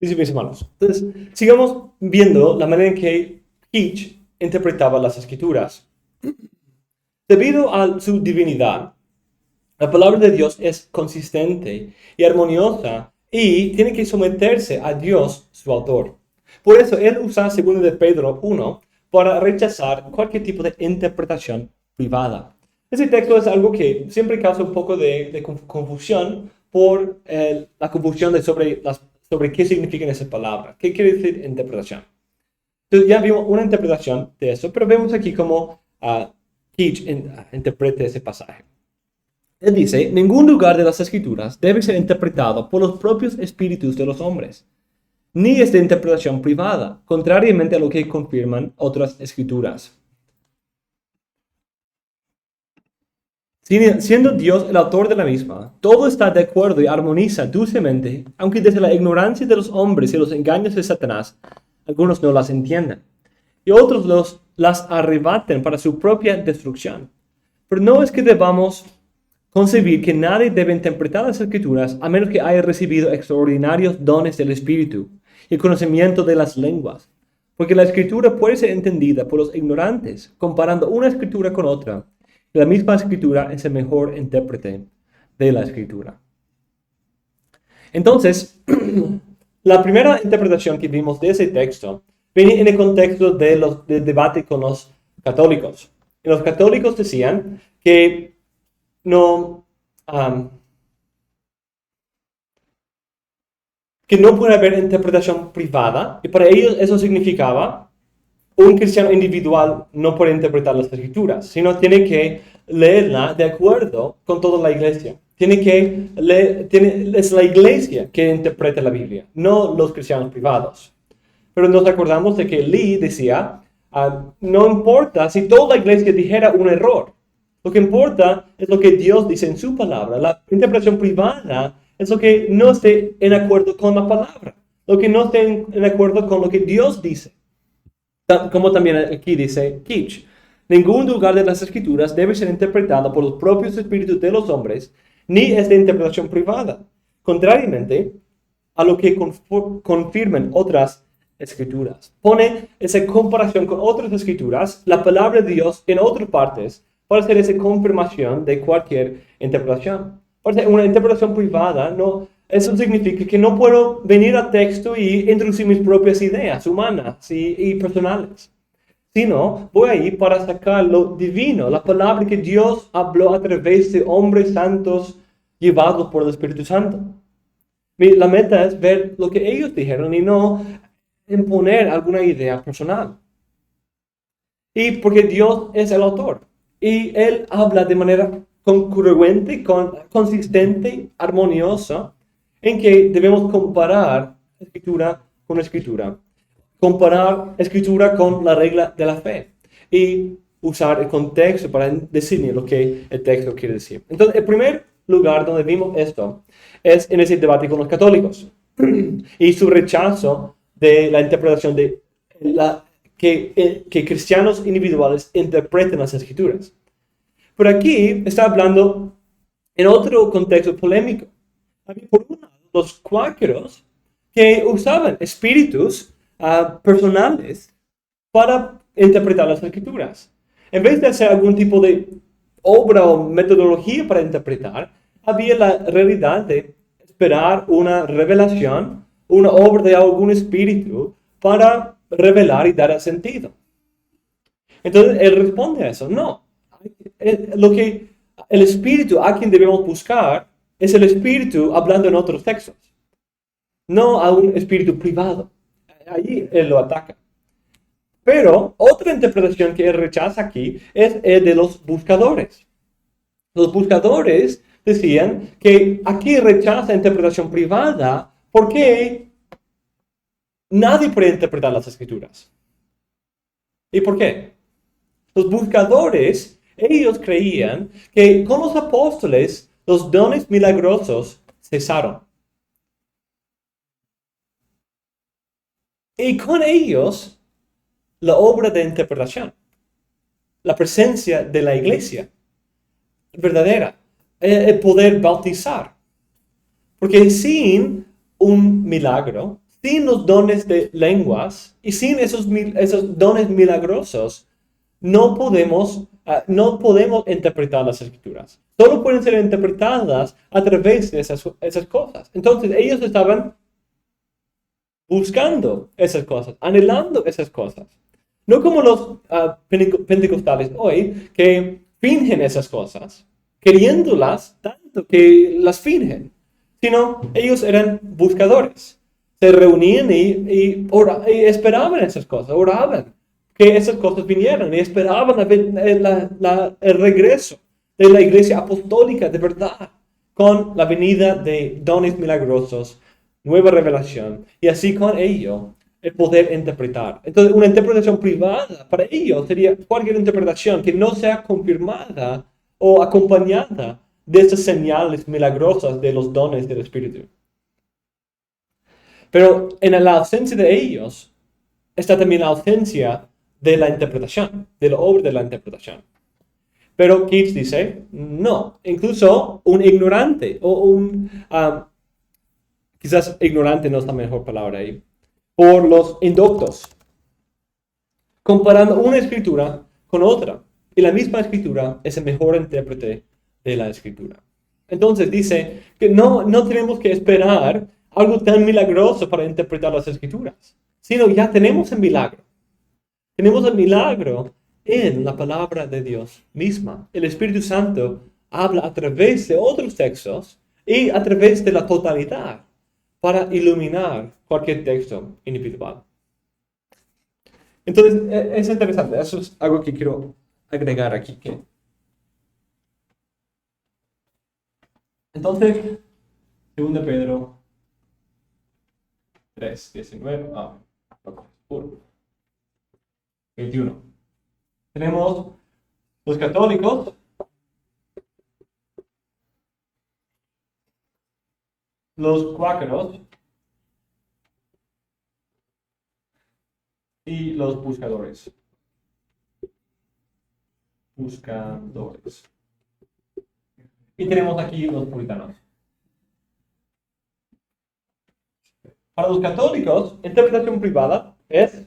Dice mis hermanos. Entonces, sigamos viendo la manera en que Hitch interpretaba las escrituras. Debido a su divinidad, la palabra de Dios es consistente y armoniosa y tiene que someterse a Dios, su autor. Por eso él usa 2 de Pedro 1 para rechazar cualquier tipo de interpretación privada. Ese texto es algo que siempre causa un poco de confusión por la confusión sobre qué significan esas palabras. ¿Qué quiere decir interpretación? Entonces ya vimos una interpretación de eso, pero vemos aquí cómo Keach interpreta ese pasaje. Él dice, ningún lugar de las escrituras debe ser interpretado por los propios espíritus de los hombres, ni es de interpretación privada, contrariamente a lo que confirman otras escrituras. Siendo Dios el autor de la misma, todo está de acuerdo y armoniza dulcemente, aunque desde la ignorancia de los hombres y los engaños de Satanás, algunos no las entiendan, y otros las arrebaten para su propia destrucción. Pero no es que debamos concebir que nadie debe interpretar las escrituras a menos que haya recibido extraordinarios dones del Espíritu y conocimiento de las lenguas, porque la escritura puede ser entendida por los ignorantes, comparando una escritura con otra. La misma escritura es el mejor intérprete de la escritura. Entonces, la primera interpretación que vimos de ese texto viene en el contexto del debate con los católicos. Y los católicos decían que que no puede haber interpretación privada, y para ellos eso significaba un cristiano individual no puede interpretar las escrituras, sino tiene que leerla de acuerdo con toda la iglesia. Es la iglesia que interpreta la Biblia, no los cristianos privados. Pero nos acordamos de que Lee decía, no importa si toda la iglesia dijera un error. Lo que importa es lo que Dios dice en su palabra. La interpretación privada es lo que no esté en acuerdo con la palabra, lo que no esté en acuerdo con lo que Dios dice. Como también aquí dice Keach, ningún lugar de las escrituras debe ser interpretado por los propios espíritus de los hombres, ni es de interpretación privada, contrariamente a lo que confirman otras escrituras. Pone esa comparación con otras escrituras, la palabra de Dios en otras partes, para hacer esa confirmación de cualquier interpretación. Porque una interpretación privada, eso significa que no puedo venir al texto y introducir mis propias ideas humanas y personales, sino voy ahí para sacar lo divino, la palabra que Dios habló a través de hombres santos llevados por el Espíritu Santo. La meta es ver lo que ellos dijeron y no imponer alguna idea personal. Y porque Dios es el autor y Él habla de manera congruente, consistente, armoniosa, en que debemos comparar escritura con escritura, comparar escritura con la regla de la fe y usar el contexto para decir lo que el texto quiere decir. Entonces, el primer lugar donde vimos esto es en ese debate con los católicos y su rechazo de la interpretación de que cristianos individuales interpreten las escrituras. Pero aquí está hablando en otro contexto polémico. Por un lado, los cuáqueros que usaban espíritus personales para interpretar las escrituras. En vez de hacer algún tipo de obra o metodología para interpretar, había la realidad de esperar una revelación, una obra de algún espíritu para revelar y dar sentido. Entonces él responde a eso, no. El espíritu a quien debemos buscar es el espíritu hablando en otros textos, no a un espíritu privado. Allí él lo ataca. Pero otra interpretación que él rechaza aquí es el de los buscadores. Los buscadores decían que aquí rechaza interpretación privada porque nadie puede interpretar las escrituras. ¿Y por qué? Los buscadores, ellos creían que con los apóstoles los dones milagrosos cesaron. Y con ellos la obra de interpretación, la presencia de la iglesia verdadera, el poder bautizar. Porque sin un milagro, sin los dones de lenguas y sin esos dones milagrosos, no podemos interpretar las escrituras. Solo pueden ser interpretadas a través de esas cosas. Entonces ellos estaban buscando esas cosas, anhelando esas cosas. No como los pentecostales hoy, que fingen esas cosas, queriéndolas tanto que las fingen, sino ellos eran buscadores. Se reunían y esperaban esas cosas, oraban que esas cosas vinieran y esperaban el regreso de la iglesia apostólica de verdad, con la venida de dones milagrosos, nueva revelación, y así con ello el poder interpretar. Entonces, una interpretación privada para ellos sería cualquier interpretación que no sea confirmada o acompañada de esas señales milagrosas de los dones del Espíritu. Pero en la ausencia de ellos está también la ausencia de la interpretación, de la obra de la interpretación. Pero Keats dice, no, incluso un ignorante o quizás ignorante no es la mejor palabra ahí, por los indoctos, comparando una escritura con otra. Y la misma escritura es el mejor intérprete de la escritura. Entonces dice que no tenemos que esperar algo tan milagroso para interpretar las escrituras, sino ya tenemos el milagro. Tenemos el milagro en la palabra de Dios misma. El Espíritu Santo habla a través de otros textos y a través de la totalidad para iluminar cualquier texto individual. Entonces, es interesante. Eso es algo que quiero agregar aquí. Entonces, 2 Pedro 3, 19, 21. Tenemos los católicos, los cuáqueros y los buscadores. Y tenemos aquí los puritanos. Para los católicos, interpretación privada es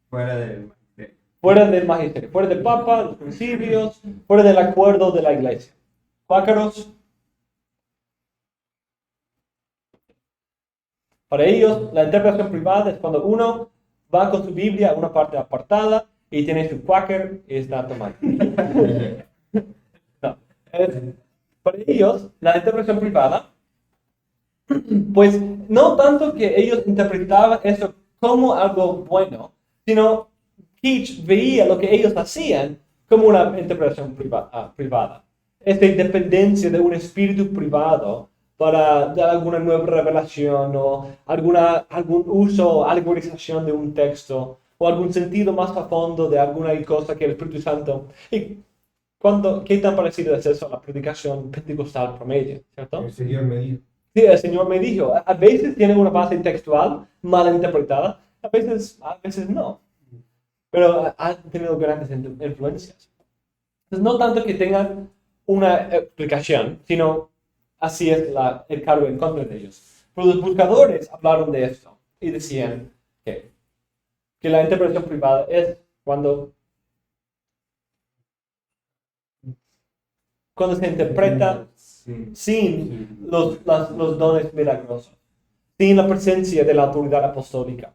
fuera del magisterio, fuera del papa, los concilios, fuera del acuerdo de la iglesia. Cuáqueros, para ellos, la interpretación privada es cuando uno va con su Biblia a una parte apartada y tiene su cuáquer y está tomando. No. Para ellos, la interpretación privada, pues no tanto que ellos interpretaban eso como algo bueno, sino Keats veía lo que ellos hacían como una interpretación privada. Esta independencia de un espíritu privado para dar alguna nueva revelación o algún uso o algorización de un texto o algún sentido más a fondo de alguna cosa que el Espíritu Santo. ¿Y qué tan parecido es eso a la predicación pentecostal promedio? ¿Cierto? El Señor me dijo. Sí, el Señor me dijo. A veces tiene una base textual mal interpretada, a veces no. Pero han tenido grandes influencias. Entonces, no tanto que tengan una explicación, sino así es el cargo en contra de ellos. Pero los buscadores hablaron de esto y decían que la interpretación privada es cuando se interpreta sin los dones milagrosos, sin la presencia de la autoridad apostólica.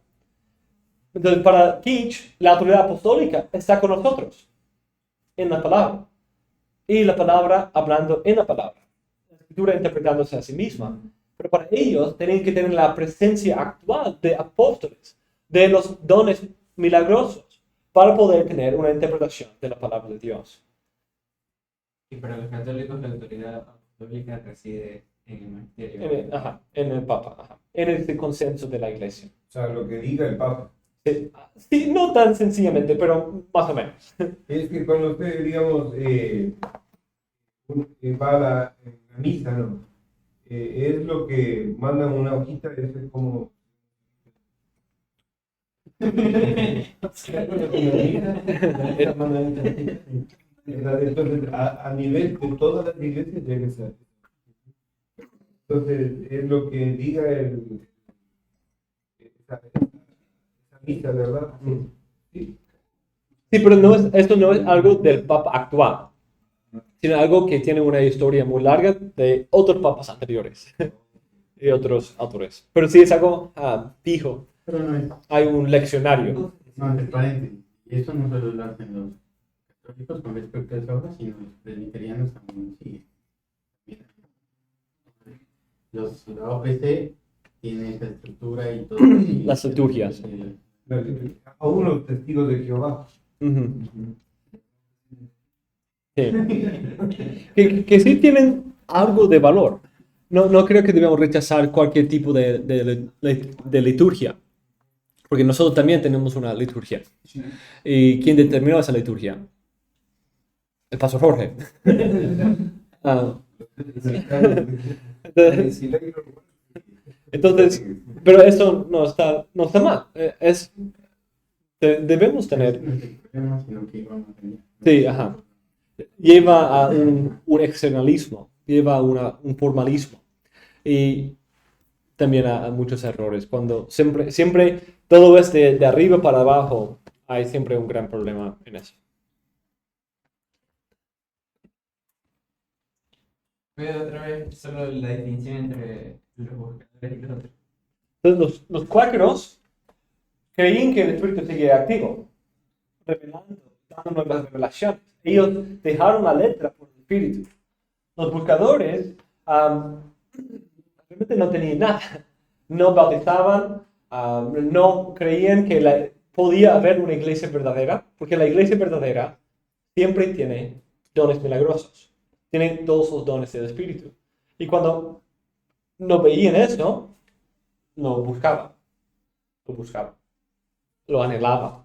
Entonces, para Keats, la autoridad apostólica está con nosotros, en la palabra. Y la palabra hablando en la palabra. La escritura interpretándose a sí misma. Pero para ellos, tienen que tener la presencia actual de apóstoles, de los dones milagrosos, para poder tener una interpretación de la palabra de Dios. Y para los católicos, la autoridad apostólica reside en el magisterio. En el Papa, en el consenso de la Iglesia. O sea, lo que diga el Papa. Sí, no tan sencillamente, pero más o menos. Es que cuando usted, digamos, va a la misa, ¿no? Es lo que mandan una hojita, es como... Entonces, a nivel de todas las iglesias debe ser. Entonces, es lo que diga el esa misa, ¿verdad? Sí. Sí, pero esto no es algo del Papa actual, sino algo que tiene una historia muy larga de otros papas anteriores y otros autores. Pero sí es algo fijo. Pero no es. Hay un leccionario. No, entre paréntesis. Y eso no solo lo hacen los católicos con respecto a esa obra, sino los presbiterianos también siguen. La OPC tiene esa estructura y todo. Las liturgias. Aún los testigos de Jehová. Ujú. Sí. Que sí tienen algo de valor. No creo que debemos rechazar cualquier tipo de liturgia, porque nosotros también tenemos una liturgia. ¿Y quién determinó esa liturgia? El pastor Jorge. Ah, entonces, pero eso no está mal. Debemos tener. Sí, ajá. Lleva a un externalismo, lleva a un formalismo y también a muchos errores. Cuando siempre todo es de arriba para abajo, hay siempre un gran problema en eso. Pero otra vez, solo la distinción entre los buscadores y los otros. Entonces, los cuáqueros creían que el espíritu sigue activo, revelando, dando nuevas revelaciones. Ellos dejaron la letra por el espíritu. Los buscadores realmente no tenían nada. No bautizaban, no creían que podía haber una iglesia verdadera, porque la iglesia verdadera siempre tiene dones milagrosos. Tiene todos los dones del espíritu. Y cuando no veían eso, lo buscaban. Lo anhelaban.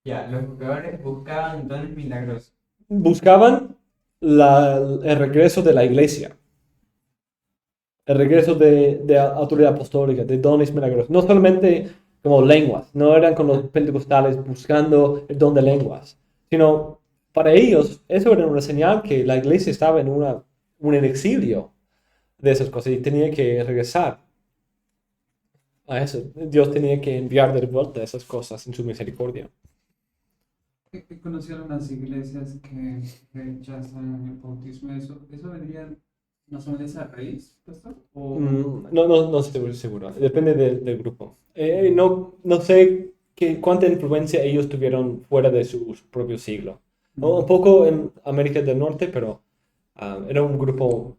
Ya, los buscadores buscaban dones milagrosos. Buscaban el regreso de la iglesia. El regreso de autoridad apostólica, de dones milagrosos. No solamente como lenguas, no eran con los pentecostales buscando el don de lenguas, sino para ellos eso era una señal que la iglesia estaba en un exilio de esas cosas y tenía que regresar a eso. Dios tenía que enviar de vuelta esas cosas en su misericordia. He conocido unas iglesias que rechazan el bautismo. ¿Eso vendría más o menos a raíz, pastor? No estoy seguro. Depende del grupo. No sé cuánta influencia ellos tuvieron fuera de su propio siglo. Un poco en América del Norte, pero era un grupo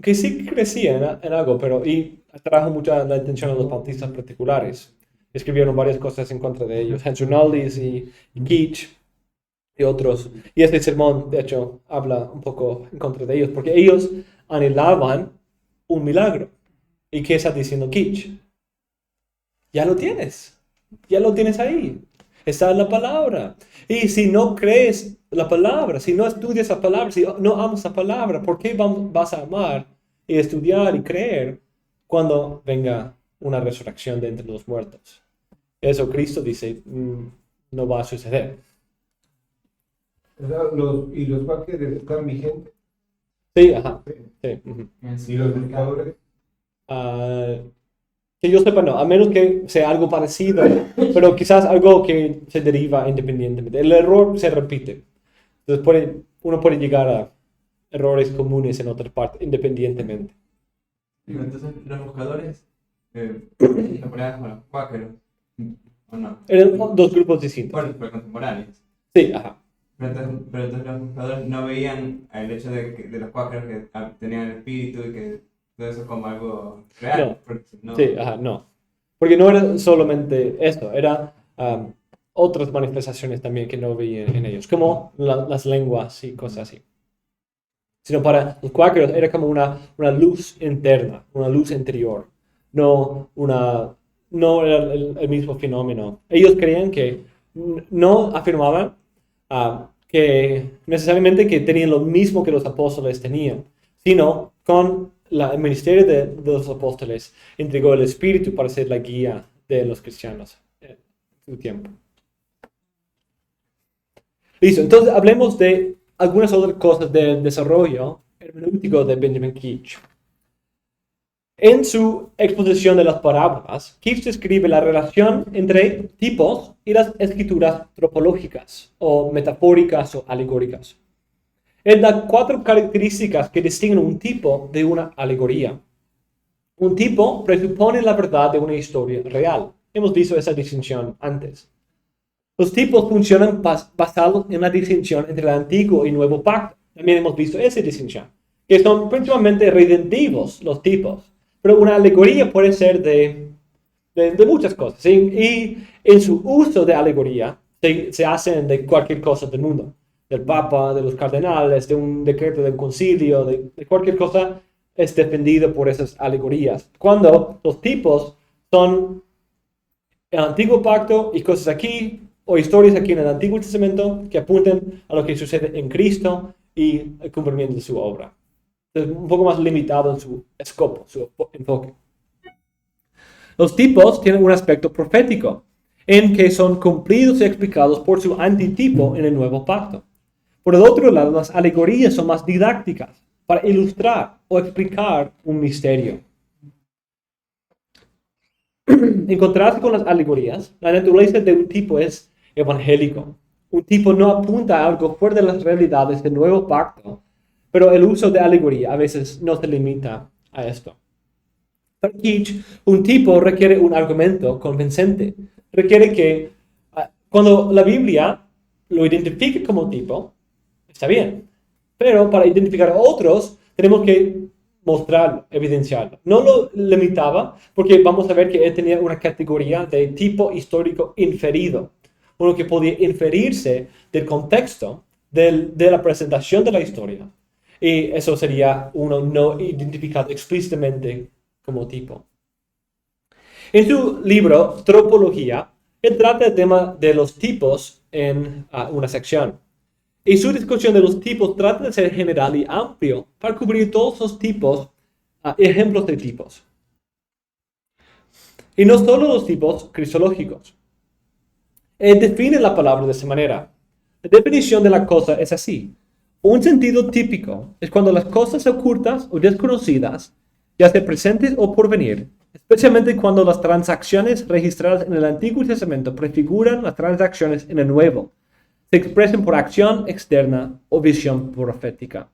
que sí crecía en algo, y atrajo mucha la atención a los bautistas particulares. Escribieron varias cosas en contra de ellos. Hans Rinaldi y Keach y otros. Y este sermón, de hecho, habla un poco en contra de ellos, porque ellos anhelaban un milagro. ¿Y qué está diciendo Keach? Ya lo tienes ahí. Está en la palabra. Y si no crees la palabra, si no estudias la palabra, si no amas la palabra, ¿por qué vas a amar y estudiar y creer cuando venga una resurrección de entre los muertos? Eso Cristo dice, no va a suceder. ¿Y los cuáqueros están vigentes? Sí, ajá. Sí, uh-huh. ¿Y los buscadores? Que yo sepa, no, a menos que sea algo parecido, pero quizás algo que se deriva independientemente. El error se repite. Entonces uno puede llegar a errores comunes en otras partes, independientemente. Entonces, los buscadores, contemporáneos con los cuáqueros, ¿o no? Eran dos grupos distintos. Pero contemporáneos. Sí, ajá. Pero entonces los buscadores no veían el hecho de los cuáqueros que tenían el espíritu y que todo eso como algo real. No. Sí, ajá, no. Porque no era solamente esto, era otras manifestaciones también que no veían en ellos, como las lenguas y cosas así. Sino para los cuáqueros era como una luz interna, una luz interior, no era el mismo fenómeno. Ellos creían que no afirmaban que necesariamente que tenían lo mismo que los apóstoles tenían, sino con el ministerio de los apóstoles entregó el Espíritu para ser la guía de los cristianos en su tiempo. Listo, entonces hablemos de algunas otras cosas del desarrollo hermenéutico de Benjamin Keach. En su exposición de las parábolas, Keats describe la relación entre tipos y las escrituras tropológicas, o metafóricas o alegóricas. Él da 4 características que distinguen un tipo de una alegoría. Un tipo presupone la verdad de una historia real. Hemos visto esa distinción antes. Los tipos funcionan basados en la distinción entre el antiguo y nuevo pacto. También hemos visto esa distinción, que son principalmente redentivos los tipos. Pero una alegoría puede ser de muchas cosas. ¿Sí? Y en su uso de alegoría se hacen de cualquier cosa del mundo. Del Papa, de los cardenales, de un decreto del concilio, de cualquier cosa es defendido por esas alegorías. Cuando los tipos son el antiguo pacto y cosas aquí, o historias aquí en el Antiguo Testamento que apuntan a lo que sucede en Cristo y el cumplimiento de su obra. Es un poco más limitado en su escopo, su enfoque. Los tipos tienen un aspecto profético, en que son cumplidos y explicados por su antitipo en el nuevo pacto. Por el otro lado, las alegorías son más didácticas, para ilustrar o explicar un misterio. En contraste con las alegorías, la naturaleza de un tipo es evangélico. Un tipo no apunta a algo fuera de las realidades del nuevo pacto, pero el uso de alegoría a veces no se limita a esto. Para Keats, un tipo requiere un argumento convincente. Requiere que cuando la Biblia lo identifique como tipo, está bien. Pero para identificar a otros, tenemos que mostrarlo, evidenciarlo. No lo limitaba porque vamos a ver que él tenía una categoría de tipo histórico inferido. Uno que podía inferirse del contexto de la presentación de la historia. Y eso sería uno no identificado explícitamente como tipo. En su libro, Tropología, él trata el tema de los tipos en una sección. Y su discusión de los tipos trata de ser general y amplio para cubrir todos los tipos, ejemplos de tipos. Y no solo los tipos cristológicos. Él define la palabra de esta manera. La definición de la cosa es así. Un sentido típico es cuando las cosas ocultas o desconocidas, ya sea presentes o por venir, especialmente cuando las transacciones registradas en el Antiguo Testamento prefiguran las transacciones en el Nuevo, se expresen por acción externa o visión profética.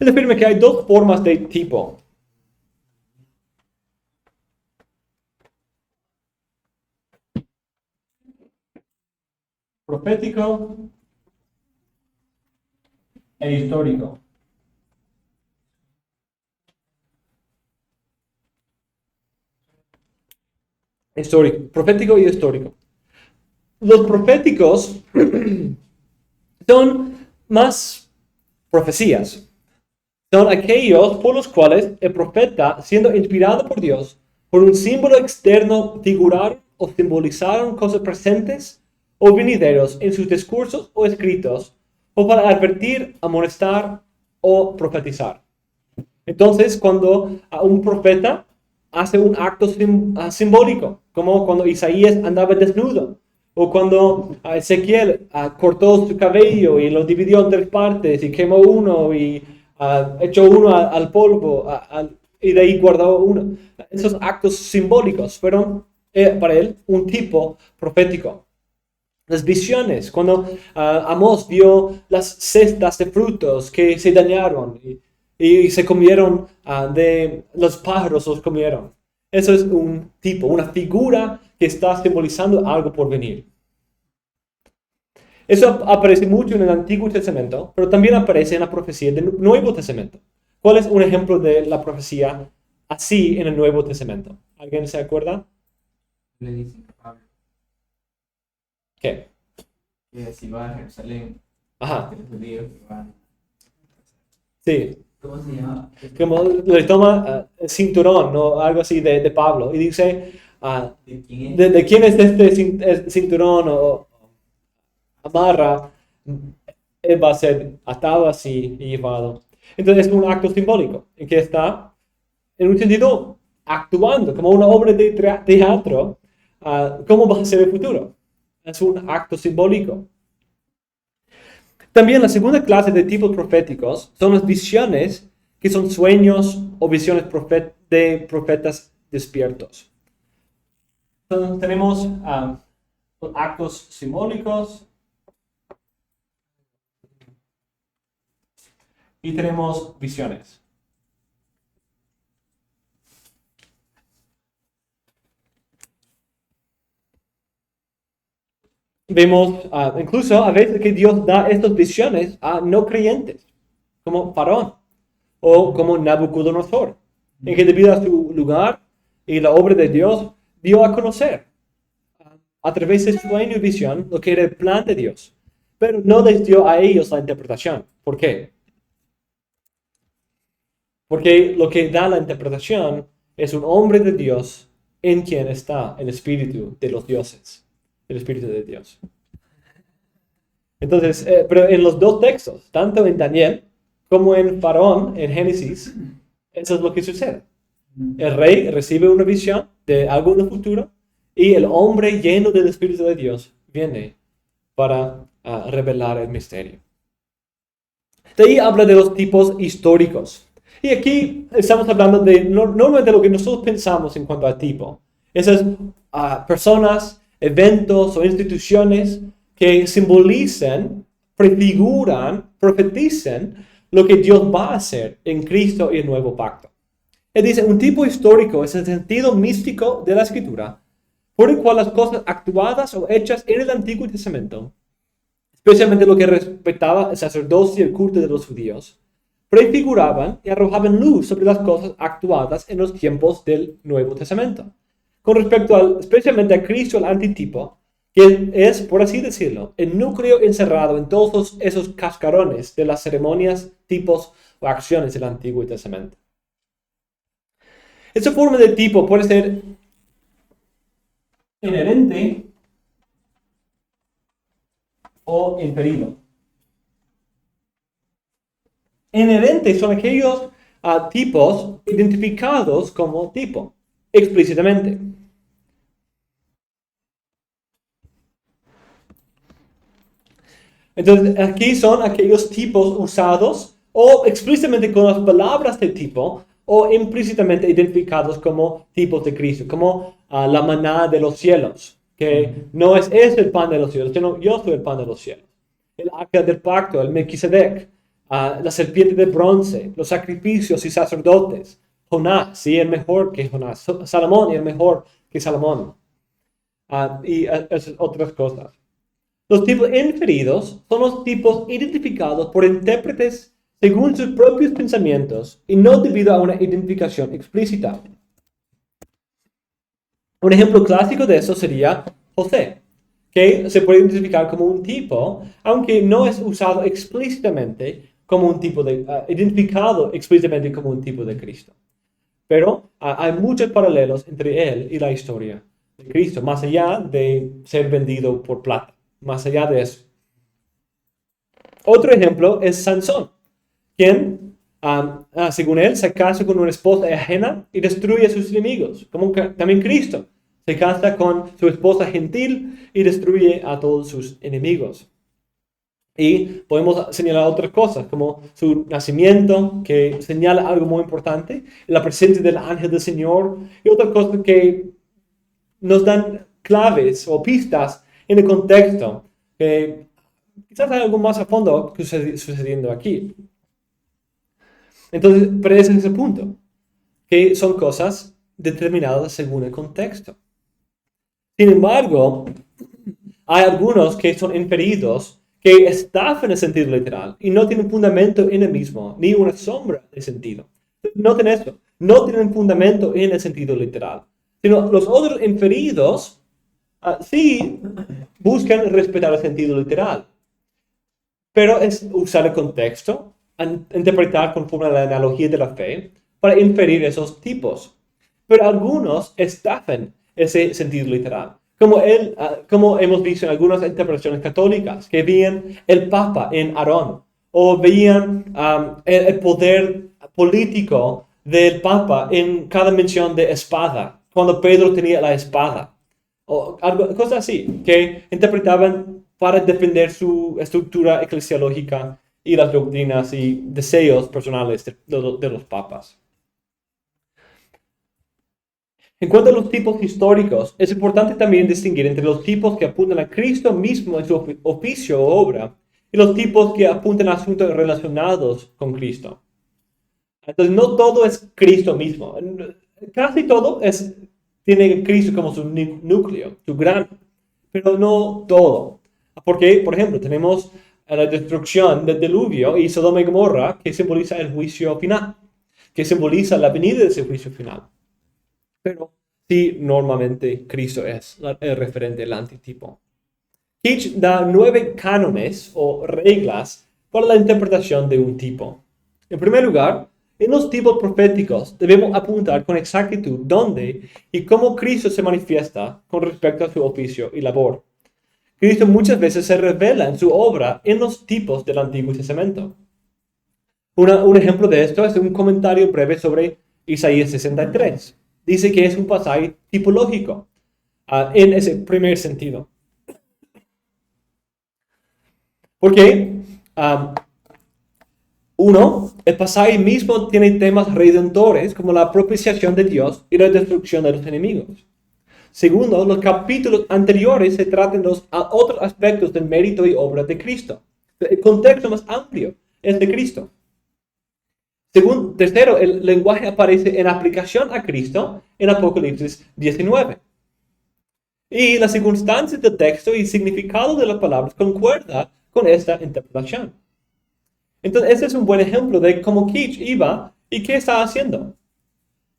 Él afirma que hay 2 formas de tipo. Profético e histórico. Histórico, profético y histórico. Los proféticos son más profecías. Son aquellos por los cuales el profeta, siendo inspirado por Dios, por un símbolo externo, figuraron o simbolizaron cosas presentes o venideros en sus discursos o escritos, o para advertir, amonestar o profetizar. Entonces, cuando un profeta hace un acto simbólico, como cuando Isaías andaba desnudo, o cuando Ezequiel cortó su cabello y lo dividió en 3 partes y quemó uno y echó uno al polvo y de ahí guardó uno. Esos actos simbólicos fueron para él un tipo profético. Las visiones, cuando Amós vio las cestas de frutos que se dañaron y se comieron, de los pájaros los comieron. Eso es un tipo, una figura que está simbolizando algo por venir. Eso aparece mucho en el Antiguo Testamento, pero también aparece en la profecía del Nuevo Testamento. ¿Cuál es un ejemplo de la profecía así en el Nuevo Testamento? ¿Alguien se acuerda? Le dice a Pablo ¿Qué? que si va a Jerusalén, Ajá, que los judíos que van. sí. ¿Cómo se llama? Como le toma el cinturón, ¿no? Algo así de Pablo, y dice, ¿De quién es? ¿de quién es este cinturón o amarra? Él va a ser atado así y llevado. Entonces es un acto simbólico, en que está, en un sentido, actuando como una obra de teatro, cómo va a ser el futuro. Es un acto simbólico. También la segunda clase de tipos proféticos son las visiones que son sueños o visiones de profetas despiertos. Entonces, tenemos los actos simbólicos y tenemos visiones. Vemos incluso a veces que Dios da estas visiones a no creyentes, como Faraón o como Nabucodonosor, en que debido a su lugar y la obra de Dios, dio a conocer a través de sueño y visión lo que era el plan de Dios, pero no les dio a ellos la interpretación. ¿Por qué? Porque lo que da la interpretación es un hombre de Dios en quien está el espíritu de los dioses. El Espíritu de Dios. Entonces, pero en los dos textos, tanto en Daniel como en Faraón, en Génesis, eso es lo que sucede. El rey recibe una visión de algo en el futuro y el hombre lleno del Espíritu de Dios viene para revelar el misterio. De ahí habla de los tipos históricos. Y aquí estamos hablando de normalmente lo que nosotros pensamos en cuanto a tipo. Esas personas, eventos o instituciones que simbolizan, prefiguran, profetizan lo que Dios va a hacer en Cristo y el nuevo pacto. Él dice, un tipo histórico es el sentido místico de la escritura, por el cual las cosas actuadas o hechas en el Antiguo Testamento, especialmente lo que respectaba el sacerdocio y el culto de los judíos, prefiguraban y arrojaban luz sobre las cosas actuadas en los tiempos del Nuevo Testamento. Con respecto especialmente a Cristo, el antitipo, que es, por así decirlo, el núcleo encerrado en todos esos cascarones de las ceremonias, tipos o acciones del Antiguo Testamento. Esta forma de tipo puede ser inherente o inferido. Inherentes son aquellos tipos identificados como tipo, explícitamente. Entonces, aquí son aquellos tipos usados o explícitamente con las palabras de tipo o implícitamente identificados como tipos de Cristo, como la maná de los cielos, que no es el pan de los cielos, sino yo soy el pan de los cielos. El arca del pacto, el Melquisedec, la serpiente de bronce, los sacrificios y sacerdotes, Jonás, y el mejor que Jonás, Salomón y el mejor que Salomón, y otras cosas. Los tipos inferidos son los tipos identificados por intérpretes según sus propios pensamientos y no debido a una identificación explícita. Un ejemplo clásico de eso sería José, que se puede identificar como un tipo, aunque no es usado explícitamente como un tipo identificado explícitamente como un tipo de Cristo. Pero hay muchos paralelos entre él y la historia de Cristo, más allá de ser vendido por plata, más allá de eso. Otro ejemplo es Sansón, quien, según él, se casa con una esposa ajena y destruye a sus enemigos, como también Cristo se casa con su esposa gentil y destruye a todos sus enemigos. Y podemos señalar otras cosas, como su nacimiento, que señala algo muy importante, la presencia del ángel del Señor, y otras cosas que nos dan claves o pistas en el contexto, que quizás hay algo más a fondo sucediendo aquí. Entonces, pero ese es el punto, que son cosas determinadas según el contexto. Sin embargo, hay algunos que son inferidos, que estafan el sentido literal y no tienen fundamento en el mismo, ni una sombra de sentido. Noten esto, no tienen fundamento en el sentido literal, sino los otros inferidos sí buscan respetar el sentido literal, pero es usar el contexto, interpretar conforme a la analogía de la fe, para inferir esos tipos. Pero algunos estafan ese sentido literal. Como hemos visto en algunas interpretaciones católicas, que veían el Papa en Aarón, o veían el poder político del Papa en cada mención de espada, cuando Pedro tenía la espada, o cosas así, que interpretaban para defender su estructura eclesiológica y las doctrinas y deseos personales de los papas. En cuanto a los tipos históricos, es importante también distinguir entre los tipos que apuntan a Cristo mismo en su oficio o obra y los tipos que apuntan a asuntos relacionados con Cristo. Entonces, no todo es Cristo mismo. Casi todo tiene Cristo como su núcleo, su grano, pero no todo. Porque, por ejemplo, tenemos la destrucción del diluvio y Sodoma y Gomorra, que simboliza el juicio final, que simboliza la venida de ese juicio final. Pero sí, normalmente Cristo es el referente, el antitipo. Keach da 9 cánones o reglas para la interpretación de un tipo. En primer lugar, en los tipos proféticos debemos apuntar con exactitud dónde y cómo Cristo se manifiesta con respecto a su oficio y labor. Cristo muchas veces se revela en su obra en los tipos del Antiguo Testamento. Un ejemplo de esto es un comentario breve sobre Isaías 63. Dice que es un pasaje tipológico en ese primer sentido. Porque, el pasaje mismo tiene temas redentores como la propiciación de Dios y la destrucción de los enemigos. Segundo, los capítulos anteriores se tratan de otros aspectos del mérito y obra de Cristo. El contexto más amplio es de Cristo. Tercero, el lenguaje aparece en aplicación a Cristo en Apocalipsis 19. Y las circunstancias del texto y significado de las palabras concuerda con esta interpretación. Entonces, este es un buen ejemplo de cómo Keach iba y qué está haciendo.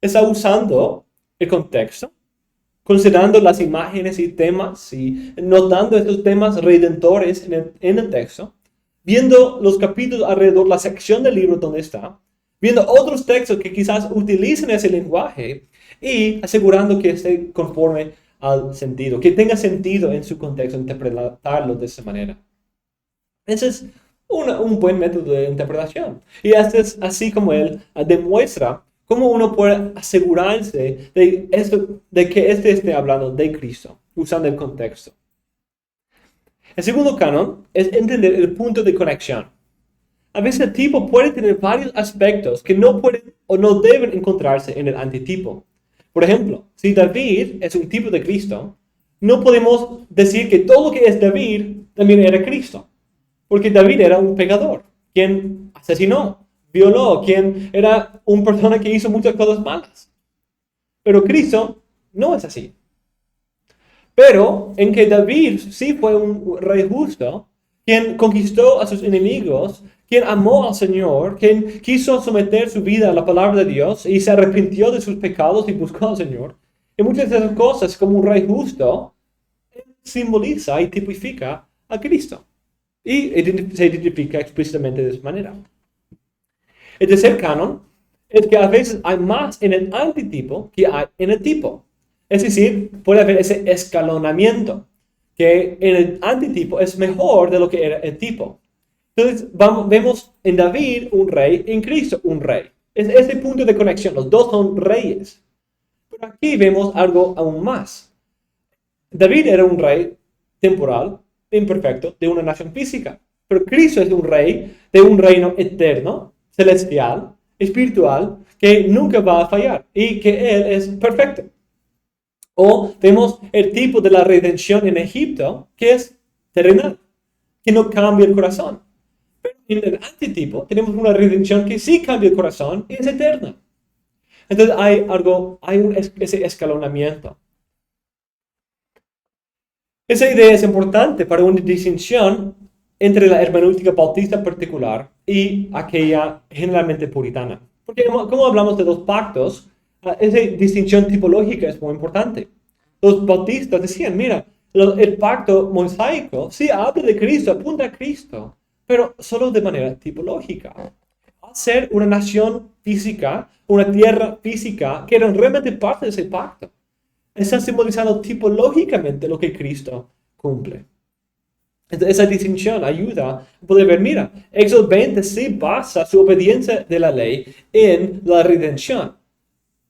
Está usando el contexto, considerando las imágenes y temas y notando esos temas redentores en el texto, viendo los capítulos alrededor, la sección del libro donde está, viendo otros textos que quizás utilicen ese lenguaje y asegurando que esté conforme al sentido, que tenga sentido en su contexto, interpretarlo de esa manera. Ese es un buen método de interpretación. Y este es así como él demuestra cómo uno puede asegurarse de que esté hablando de Cristo, usando el contexto. El segundo canon es entender el punto de conexión. A veces el tipo puede tener varios aspectos que no pueden o no deben encontrarse en el antitipo. Por ejemplo, si David es un tipo de Cristo, no podemos decir que todo lo que es David también era Cristo. Porque David era un pecador, quien asesinó, violó, quien era una persona que hizo muchas cosas malas. Pero Cristo no es así. Pero en que David sí fue un rey justo, quien conquistó a sus enemigos, quien amó al Señor, quien quiso someter su vida a la palabra de Dios y se arrepintió de sus pecados y buscó al Señor. Y muchas de esas cosas, como un rey justo, simboliza y tipifica a Cristo. Y se identifica explícitamente de esa manera. El tercer canon es que a veces hay más en el antitipo que hay en el tipo. Es decir, puede haber ese escalonamiento, que en el antitipo es mejor de lo que era el tipo. Entonces vemos en David un rey, en Cristo un rey. Es ese punto de conexión, los dos son reyes. Pero aquí vemos algo aún más. David era un rey temporal, imperfecto, de una nación física. Pero Cristo es un rey de un reino eterno, celestial, espiritual, que nunca va a fallar y que Él es perfecto. O vemos el tipo de la redención en Egipto, que es terrenal, que no cambia el corazón. Pero en el antitipo tenemos una redención que sí cambia el corazón y es eterna. Entonces hay ese escalonamiento. Esa idea es importante para una distinción entre la hermenéutica bautista particular y aquella generalmente puritana. Porque como hablamos de los pactos, esa distinción tipológica es muy importante. Los bautistas decían, mira, el pacto mosaico sí habla de Cristo, apunta a Cristo, pero solo de manera tipológica. Al ser una nación física, una tierra física, que eran realmente parte de ese pacto, está simbolizando tipológicamente lo que Cristo cumple. Entonces, esa distinción ayuda a poder ver, mira, Éxodo 20 sí basa su obediencia de la ley en la redención,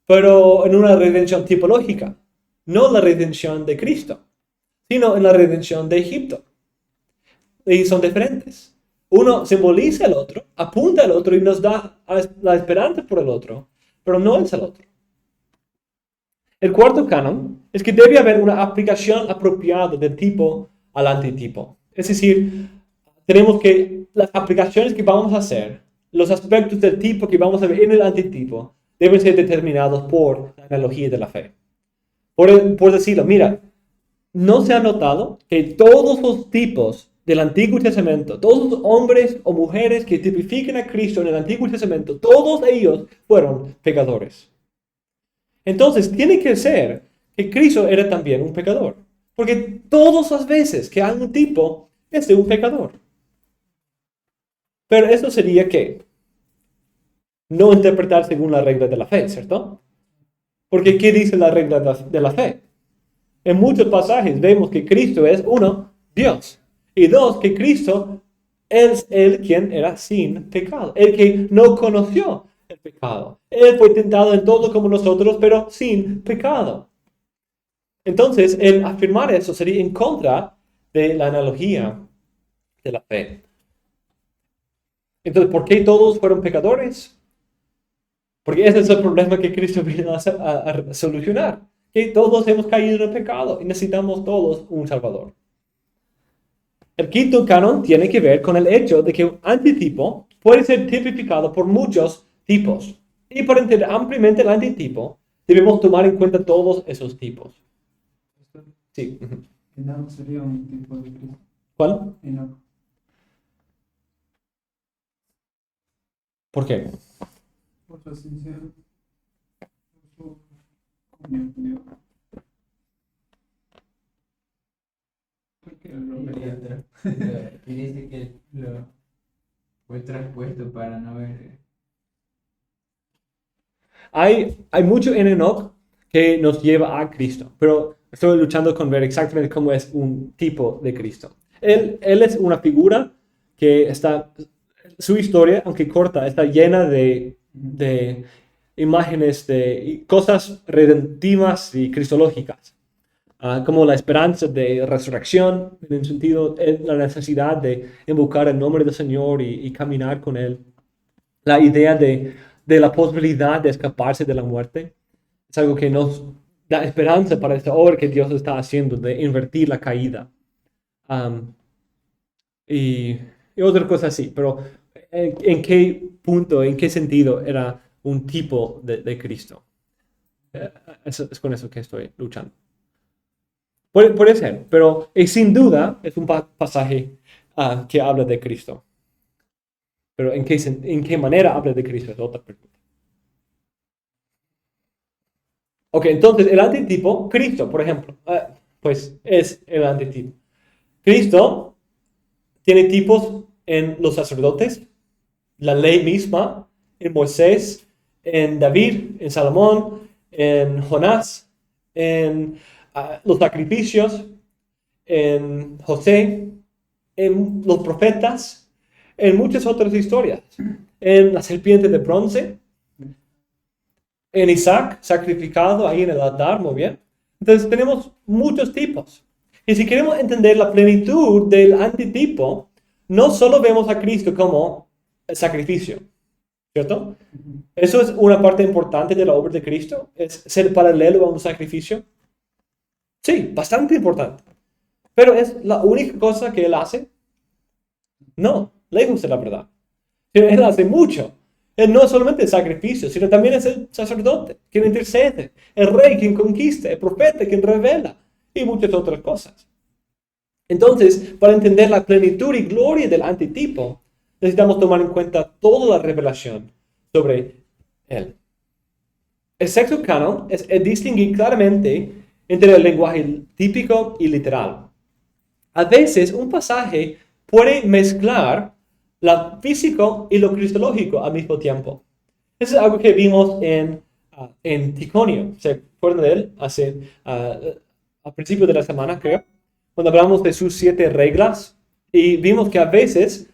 pero en una redención tipológica, no la redención de Cristo, sino en la redención de Egipto. Y son diferentes. Uno simboliza el otro, apunta al otro y nos da la esperanza por el otro, pero no es el otro. El cuarto canon es que debe haber una aplicación apropiada del tipo al antitipo. Es decir, tenemos que las aplicaciones que vamos a hacer, los aspectos del tipo que vamos a ver en el antitipo, deben ser determinados por la analogía de la fe. Por decirlo, mira, ¿no se ha notado que todos los tipos del Antiguo Testamento, todos los hombres o mujeres que tipifican a Cristo en el Antiguo Testamento, todos ellos fueron pecadores? Entonces, tiene que ser que Cristo era también un pecador. Porque todas las veces que hay un tipo, es de un pecador. Pero eso sería que no interpretar según la regla de la fe, ¿cierto? Porque ¿qué dice la regla de la fe? En muchos pasajes vemos que Cristo es, uno, Dios. Y dos, que Cristo es el quien era sin pecado. El que no conoció el pecado. Él fue tentado en todo como nosotros, pero sin pecado. Entonces, el afirmar eso sería en contra de la analogía de la fe. Entonces, ¿por qué todos fueron pecadores? Porque ese es el problema que Cristo vino a solucionar. Que todos hemos caído en el pecado y necesitamos todos un Salvador. El quinto canon tiene que ver con el hecho de que un antitipo puede ser tipificado por muchos tipos. Y para entender ampliamente el antitipo, debemos tomar en cuenta todos esos tipos. Sí. Enoch sería un tipo de Cristo. ¿Cuál? Enoch. ¿Por qué? Por su sincero. Por su comunión con Dios. Porque lo vería. Y dice que lo fue traspuesto para no ver. Hay mucho en Enoch que nos lleva a Cristo, pero estoy luchando con ver exactamente cómo es un tipo de Cristo. Él es una figura que está, su historia, aunque corta, está llena de imágenes de cosas redentivas y cristológicas, como la esperanza de resurrección, en el sentido, la necesidad de invocar el nombre del Señor y caminar con Él, la idea de la posibilidad de escaparse de la muerte. Es algo que nos da esperanza para esta obra que Dios está haciendo, de invertir la caída. Y otra cosa así, pero ¿en qué punto, en qué sentido era un tipo de Cristo? Es con eso que estoy luchando. Puede ser, pero sin duda es un pasaje que habla de Cristo. Pero ¿en qué manera habla de Cristo? Es otra pregunta. Ok, entonces el antitipo, Cristo, por ejemplo, pues es el antitipo. Cristo tiene tipos en los sacerdotes, la ley misma, en Moisés, en David, en Salomón, en Jonás, en los sacrificios, en José, en los profetas, en muchas otras historias, en la serpiente de bronce, en Isaac sacrificado ahí en el altar, muy bien. Entonces tenemos muchos tipos. Y si queremos entender la plenitud del antitipo, no solo vemos a Cristo como el sacrificio, ¿cierto? Eso es una parte importante de la obra de Cristo, es ser paralelo a un sacrificio. Sí, bastante importante. Pero ¿es la única cosa que Él hace? No, lejos de la verdad. Él hace mucho. Él no es solamente el sacrificio, sino también es el sacerdote, quien intercede, el rey quien conquista, el profeta quien revela, y muchas otras cosas. Entonces, para entender la plenitud y gloria del antitipo, necesitamos tomar en cuenta toda la revelación sobre él. El sexto canon es distinguir claramente entre el lenguaje típico y literal. A veces un pasaje puede mezclar lo físico y lo cristológico al mismo tiempo. Eso es algo que vimos en Ticonio. ¿Se acuerdan de él? Al principio de la semana, creo, cuando hablamos de sus 7 reglas, y vimos que a veces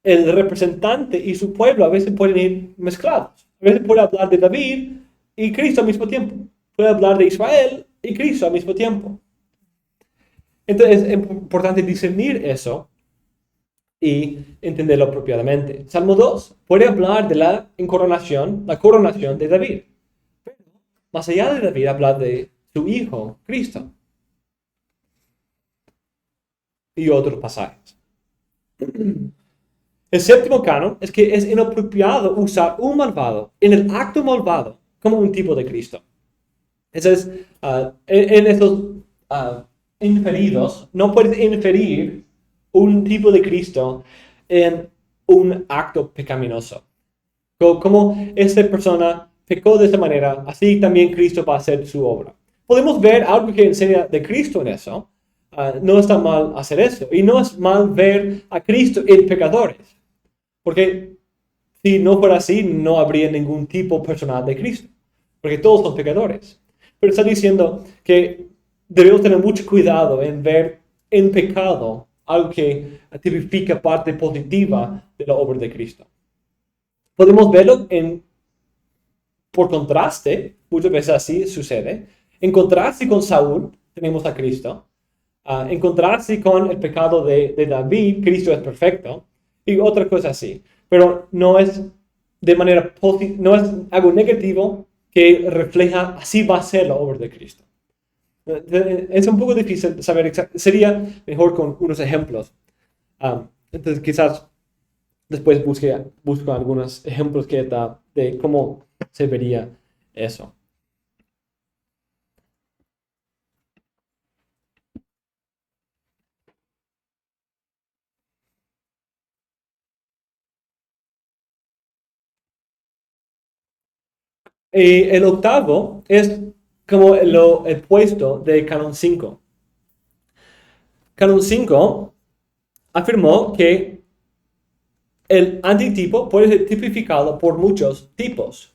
el representante y su pueblo a veces pueden ir mezclados. A veces puede hablar de David y Cristo al mismo tiempo. Puede hablar de Israel y Cristo al mismo tiempo. Entonces es importante discernir eso y entenderlo apropiadamente. Salmo 2 puede hablar de la coronación de David. Pero más allá de David, habla de su hijo, Cristo. Y otros pasajes. El séptimo canon es que es inapropiado usar un malvado en el acto malvado como un tipo de Cristo. Entonces, en estos inferidos, no puedes inferir un tipo de Cristo en un acto pecaminoso. Como esta persona pecó de esta manera, así también Cristo va a hacer su obra. Podemos ver algo que enseña de Cristo en eso. No está mal hacer eso. Y no es mal ver a Cristo en pecadores. Porque si no fuera así, no habría ningún tipo personal de Cristo. Porque todos son pecadores. Pero está diciendo que debemos tener mucho cuidado en ver en pecado algo que tipifica parte positiva de la obra de Cristo. Podemos verlo por contraste, muchas veces así sucede. En contraste con Saúl, tenemos a Cristo. En contraste con el pecado de David, Cristo es perfecto. Y otra cosa así. Pero no es de manera positiva, no es algo negativo que refleja así va a ser la obra de Cristo. Es un poco difícil saber sería mejor con unos ejemplos. Entonces quizás después busco algunos ejemplos que da de cómo se vería eso. El octavo es como el puesto de Canon 5. Canon 5 afirmó que el antitipo puede ser tipificado por muchos tipos.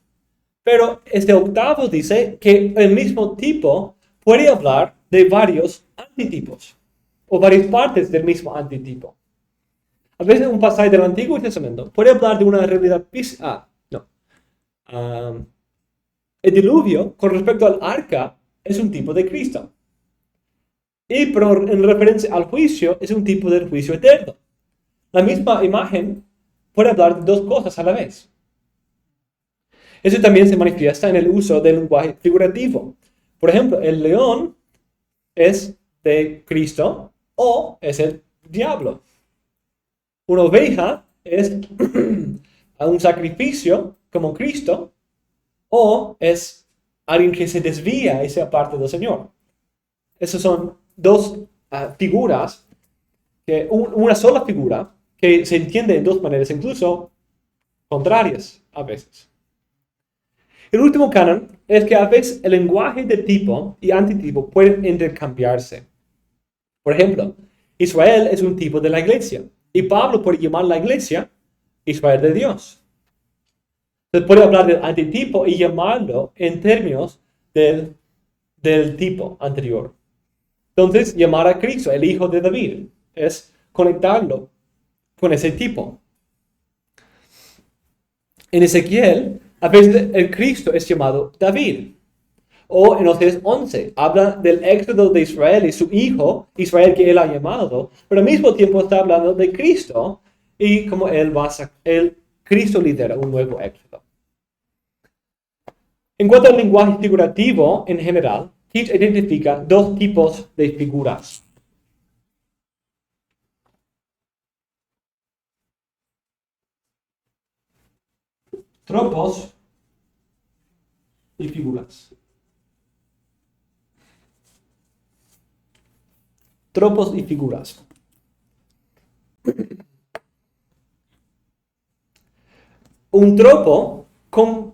Pero este octavo dice que el mismo tipo puede hablar de varios antitipos o varias partes del mismo antitipo. A veces un pasaje del Antiguo Testamento puede hablar de una realidad el diluvio, con respecto al arca, es un tipo de Cristo. Y pero en referencia al juicio, es un tipo del juicio eterno. La misma imagen puede hablar de dos cosas a la vez. Eso también se manifiesta en el uso del lenguaje figurativo. Por ejemplo, el león es de Cristo o es el diablo. Una oveja es un sacrificio como Cristo o es alguien que se desvía y se aparte del Señor. Esas son dos figuras, una sola figura que se entiende de dos maneras, incluso contrarias a veces. El último canon es que a veces el lenguaje de tipo y antitipo pueden intercambiarse. Por ejemplo, Israel es un tipo de la iglesia y Pablo puede llamar a la iglesia Israel de Dios. Entonces puede hablar del antitipo y llamarlo en términos del tipo anterior. Entonces, llamar a Cristo, el hijo de David, es conectarlo con ese tipo. En Ezequiel, a veces el Cristo es llamado David. O en Oseas 11, habla del éxodo de Israel y su hijo, Israel que él ha llamado, pero al mismo tiempo está hablando de Cristo y como Cristo lidera un nuevo éxodo. En cuanto al lenguaje figurativo en general, Teach identifica dos tipos de figuras. Tropos y figuras. Tropos y figuras. Un tropo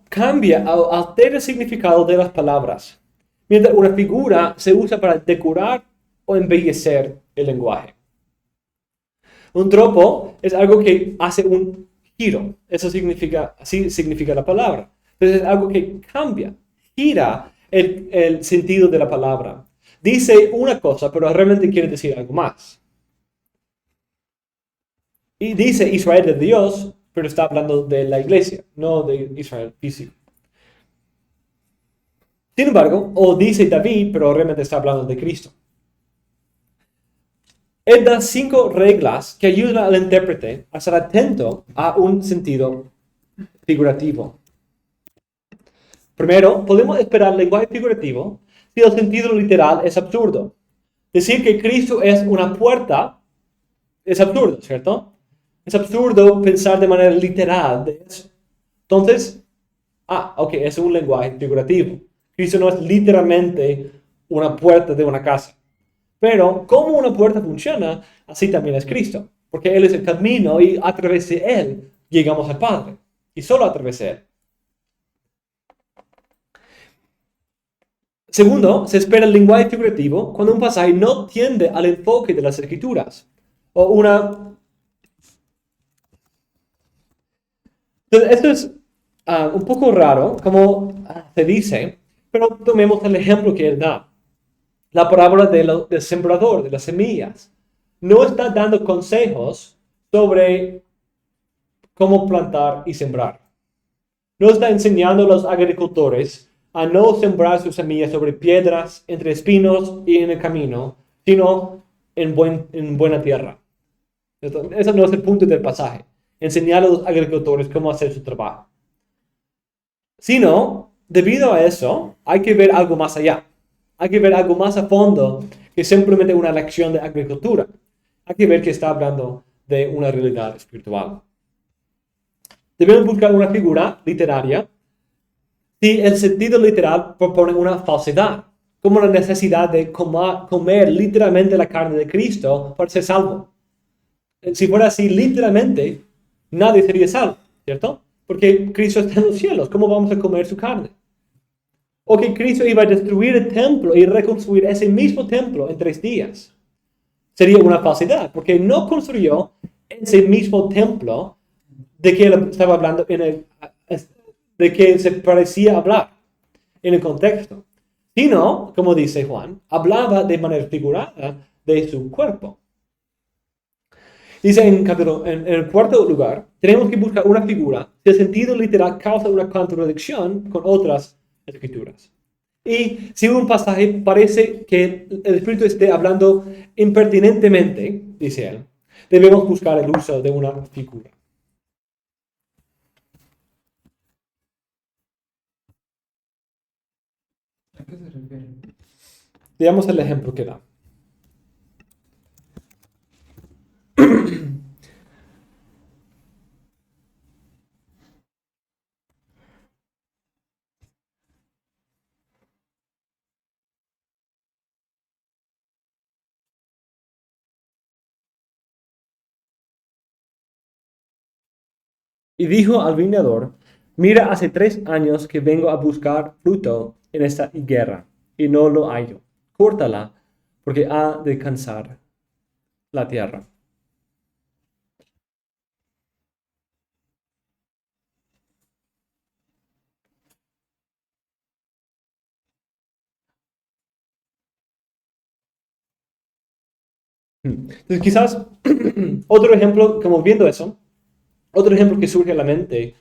cambia o altera el significado de las palabras, mientras una figura se usa para decorar o embellecer el lenguaje. Un tropo es algo que hace un giro. Así significa la palabra. Entonces es algo que cambia, gira el sentido de la palabra. Dice una cosa, pero realmente quiere decir algo más. Y dice Israel de Dios, pero está hablando de la iglesia, no de Israel físico. Sin embargo, o dice David, pero realmente está hablando de Cristo. Él da 5 reglas que ayudan al intérprete a estar atento a un sentido figurativo. Primero, podemos esperar lenguaje figurativo si el sentido literal es absurdo. Decir que Cristo es una puerta es absurdo, ¿cierto? Es absurdo pensar de manera literal de eso. Entonces, ok, es un lenguaje figurativo. Cristo no es literalmente una puerta de una casa. Pero, como una puerta funciona, así también es Cristo. Porque Él es el camino y a través de Él llegamos al Padre. Y solo a través de Él. Segundo, se espera el lenguaje figurativo cuando un pasaje no tiende al enfoque de las Escrituras. Entonces, esto es un poco raro, como se dice, pero tomemos el ejemplo que Él da. La parábola del sembrador, de las semillas. No está dando consejos sobre cómo plantar y sembrar. No está enseñando a los agricultores a no sembrar sus semillas sobre piedras, entre espinos y en el camino, sino en buena tierra. Ese no es el punto del pasaje. Enseñar a los agricultores cómo hacer su trabajo. Sino, debido a eso, hay que ver algo más allá. Hay que ver algo más a fondo que simplemente una lección de agricultura. Hay que ver que está hablando de una realidad espiritual. Debemos buscar una figura literaria si el sentido literal propone una falsedad, como la necesidad de comer literalmente la carne de Cristo para ser salvo. Si fuera así literalmente, nadie sería salvo, ¿cierto? Porque Cristo está en los cielos, ¿cómo vamos a comer su carne? O que Cristo iba a destruir el templo y reconstruir ese mismo templo en 3 días. Sería una falsedad, porque no construyó ese mismo templo de que él estaba hablando de que se parecía hablar en el contexto. Sino, como dice Juan, hablaba de manera figurada de su cuerpo. Dice en el cuarto lugar, tenemos que buscar una figura si el sentido literal causa una contradicción con otras escrituras. Y si un pasaje parece que el Espíritu esté hablando impertinentemente, dice él, debemos buscar el uso de una figura. ¿A qué se refiere? Veamos el ejemplo que da. Y dijo al viñador: mira, hace 3 años que vengo a buscar fruto en esta higuera, y no lo hallo. Córtala, porque ha de cansar la tierra. Entonces, quizás otro ejemplo, como viendo eso, otro ejemplo que surge a la mente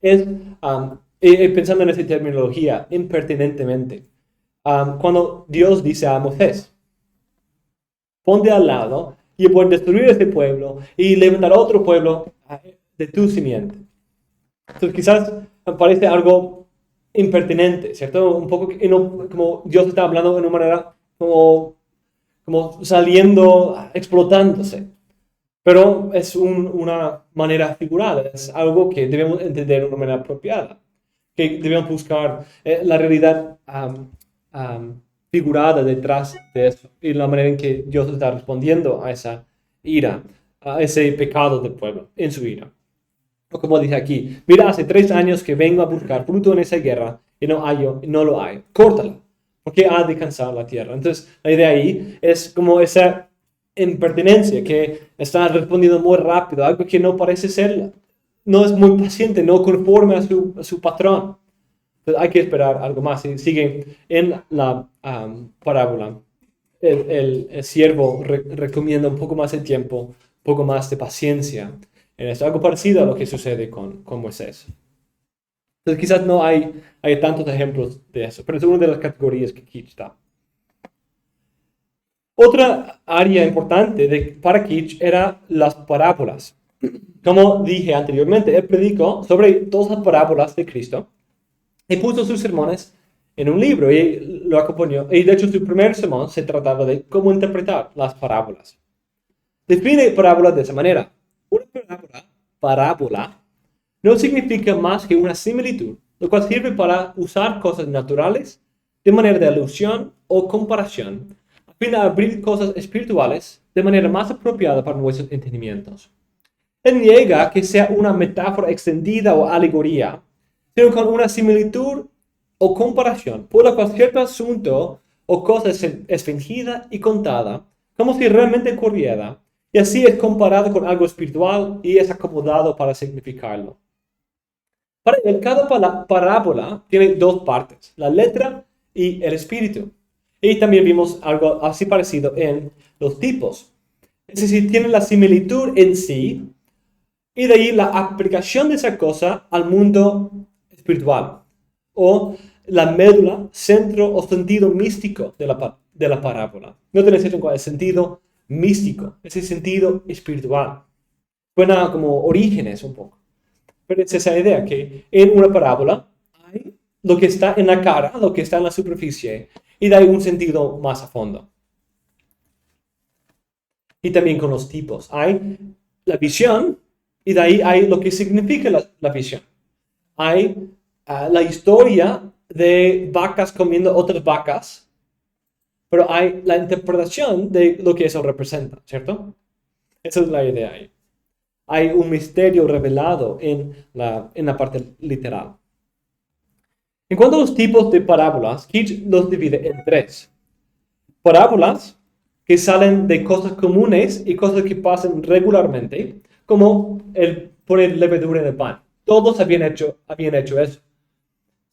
es, pensando en esa terminología, impertinentemente. Cuando Dios dice a Moisés: ponte al lado y voy a destruir este pueblo y levantar otro pueblo de tu simiente. Entonces quizás parece algo impertinente, ¿cierto? Un poco como Dios está hablando de una manera como saliendo, explotándose. Pero es una manera figurada, es algo que debemos entender de una manera apropiada, que debemos buscar la realidad figurada detrás de eso y la manera en que Dios está respondiendo a esa ira, a ese pecado del pueblo en su ira. O como dice aquí: mira, hace 3 años que vengo a buscar fruto en esa guerra y no lo hay. Córtala, porque ha de cansar la tierra. Entonces, la idea ahí es como esa impertinencia que está respondiendo muy rápido, algo que no parece ser, no es muy paciente, no conforme a su patrón. Entonces, hay que esperar algo más. Y sigue en la parábola. El siervo recomienda un poco más de tiempo, un poco más de paciencia en esto. Algo parecido a lo que sucede con Moisés. Entonces quizás no hay tantos ejemplos de eso, pero es una de las categorías que aquí está. Otra área importante para Kitch era las parábolas. Como dije anteriormente, él predicó sobre todas las parábolas de Cristo y puso sus sermones en un libro y lo acompañó. Y de hecho su primer sermón se trataba de cómo interpretar las parábolas. Define parábola de esa manera. Una parábola no significa más que una similitud, lo cual sirve para usar cosas naturales de manera de alusión o comparación, a fin de abrir cosas espirituales de manera más apropiada para nuestros entendimientos. Él niega que sea una metáfora extendida o alegoría, sino con una similitud o comparación, por la cual cierto asunto o cosa es fingida y contada, como si realmente ocurriera, y así es comparado con algo espiritual y es acomodado para significarlo. Para él, cada parábola tiene dos partes, la letra y el espíritu. Y también vimos algo así parecido en los tipos. Es decir, tiene la similitud en sí, y de ahí la aplicación de esa cosa al mundo espiritual, o la médula, centro o sentido místico de la parábola. No tiene el sentido místico, ese sentido espiritual. Suena como Orígenes un poco. Pero es esa idea que en una parábola hay lo que está en la cara, lo que está en la superficie, y da un sentido más a fondo. Y también con los tipos. Hay la visión, y de ahí hay lo que significa la visión. Hay la historia de vacas comiendo otras vacas, pero hay la interpretación de lo que eso representa, ¿cierto? Esa es la idea ahí. Hay un misterio revelado en la parte literal. En cuanto a los tipos de parábolas, Kitch los divide en tres. Parábolas que salen de cosas comunes y cosas que pasan regularmente, como el poner levadura en el pan. Todos habían hecho eso.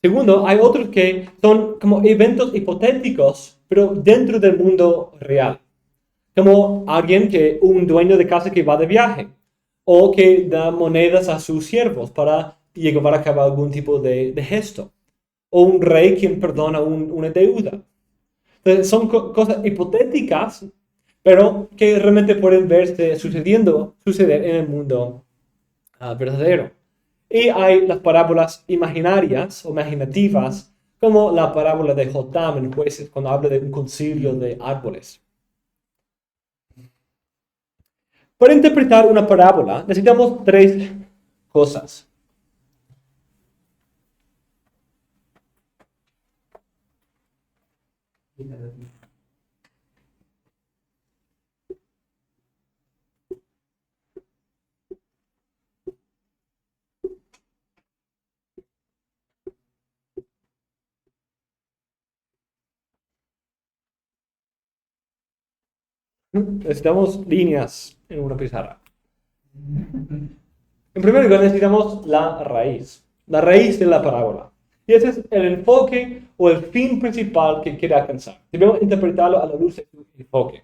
Segundo, hay otros que son como eventos hipotéticos, pero dentro del mundo real. Como un dueño de casa que va de viaje, o que da monedas a sus siervos para llevar a cabo algún tipo de gesto, o un rey quien perdona una deuda. Entonces, son cosas hipotéticas, pero que realmente pueden verse suceder en el mundo verdadero. Y hay las parábolas imaginarias o imaginativas, como la parábola de Jotam en Jueces, cuando habla de un concilio de árboles. Para interpretar una parábola necesitamos tres cosas. Necesitamos líneas en una pizarra. En primer lugar, necesitamos la raíz de la parábola. Y ese es el enfoque o el fin principal que quiere alcanzar. Debemos interpretarlo a la luz de su enfoque.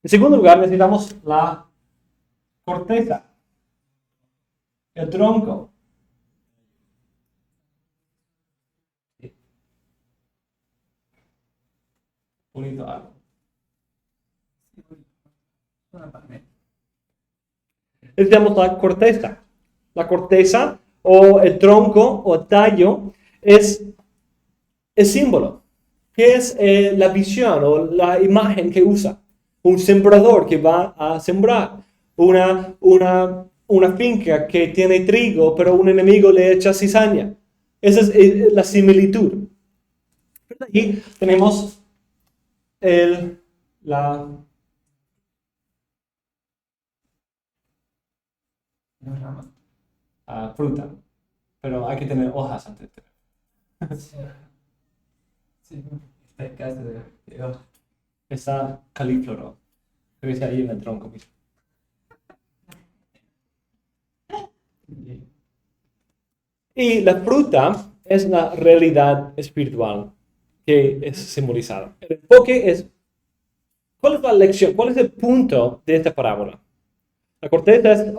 En segundo lugar, necesitamos la corteza, el tronco. Bonito árbol. Necesitamos la corteza. La corteza o el tronco o el tallo es el símbolo. ¿Qué es la visión o la imagen que usa? Un sembrador que va a sembrar. Una finca que tiene trigo, pero un enemigo le echa cizaña. Esa es la similitud. Aquí tenemos la fruta, pero hay que tener hojas antes de Sí. Está calífloro. Creo que está ahí en el tronco mismo. Y la fruta es la realidad espiritual que es simbolizada. El enfoque es, ¿cuál es la lección? ¿Cuál es el punto de esta parábola? La corteza es,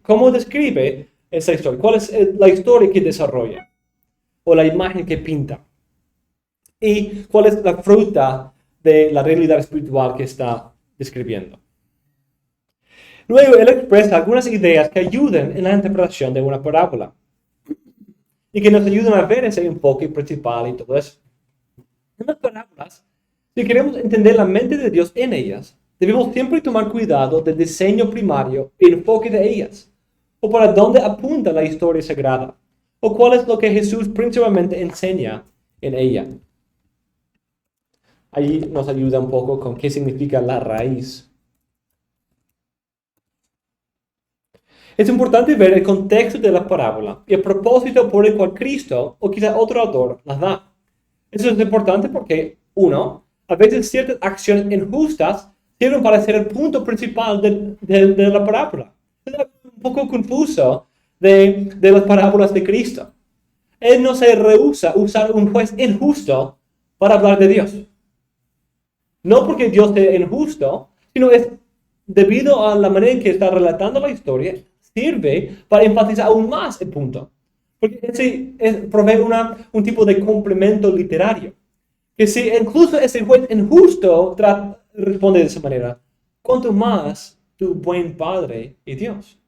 ¿cómo describe esa historia? ¿Cuál es la historia que desarrolla? O la imagen que pinta. ¿Y cuál es la fruta de la realidad espiritual que está describiendo. Luego, él expresa algunas ideas que ayudan en la interpretación de una parábola y que nos ayudan a ver ese enfoque principal y todo eso. En las parábolas, si queremos entender la mente de Dios en ellas, debemos siempre tomar cuidado del diseño primario y enfoque de ellas, o para dónde apunta la historia sagrada, o cuál es lo que Jesús principalmente enseña en ella. Ahí nos ayuda un poco con qué significa la raíz. Es importante ver el contexto de la parábola y el propósito por el cual Cristo o quizá otro autor las da. Eso es importante porque, uno, a veces ciertas acciones injustas sirven para ser el punto principal de la parábola. Es un poco confuso de las parábolas de Cristo. Él no se rehúsa a usar un juez injusto para hablar de Dios. No porque Dios sea injusto, sino es debido a la manera en que está relatando la historia, sirve para enfatizar aún más el punto. Porque provee un tipo de complemento literario. Que si incluso ese juez injusto responde de esa manera, cuanto más tu buen padre y Dios.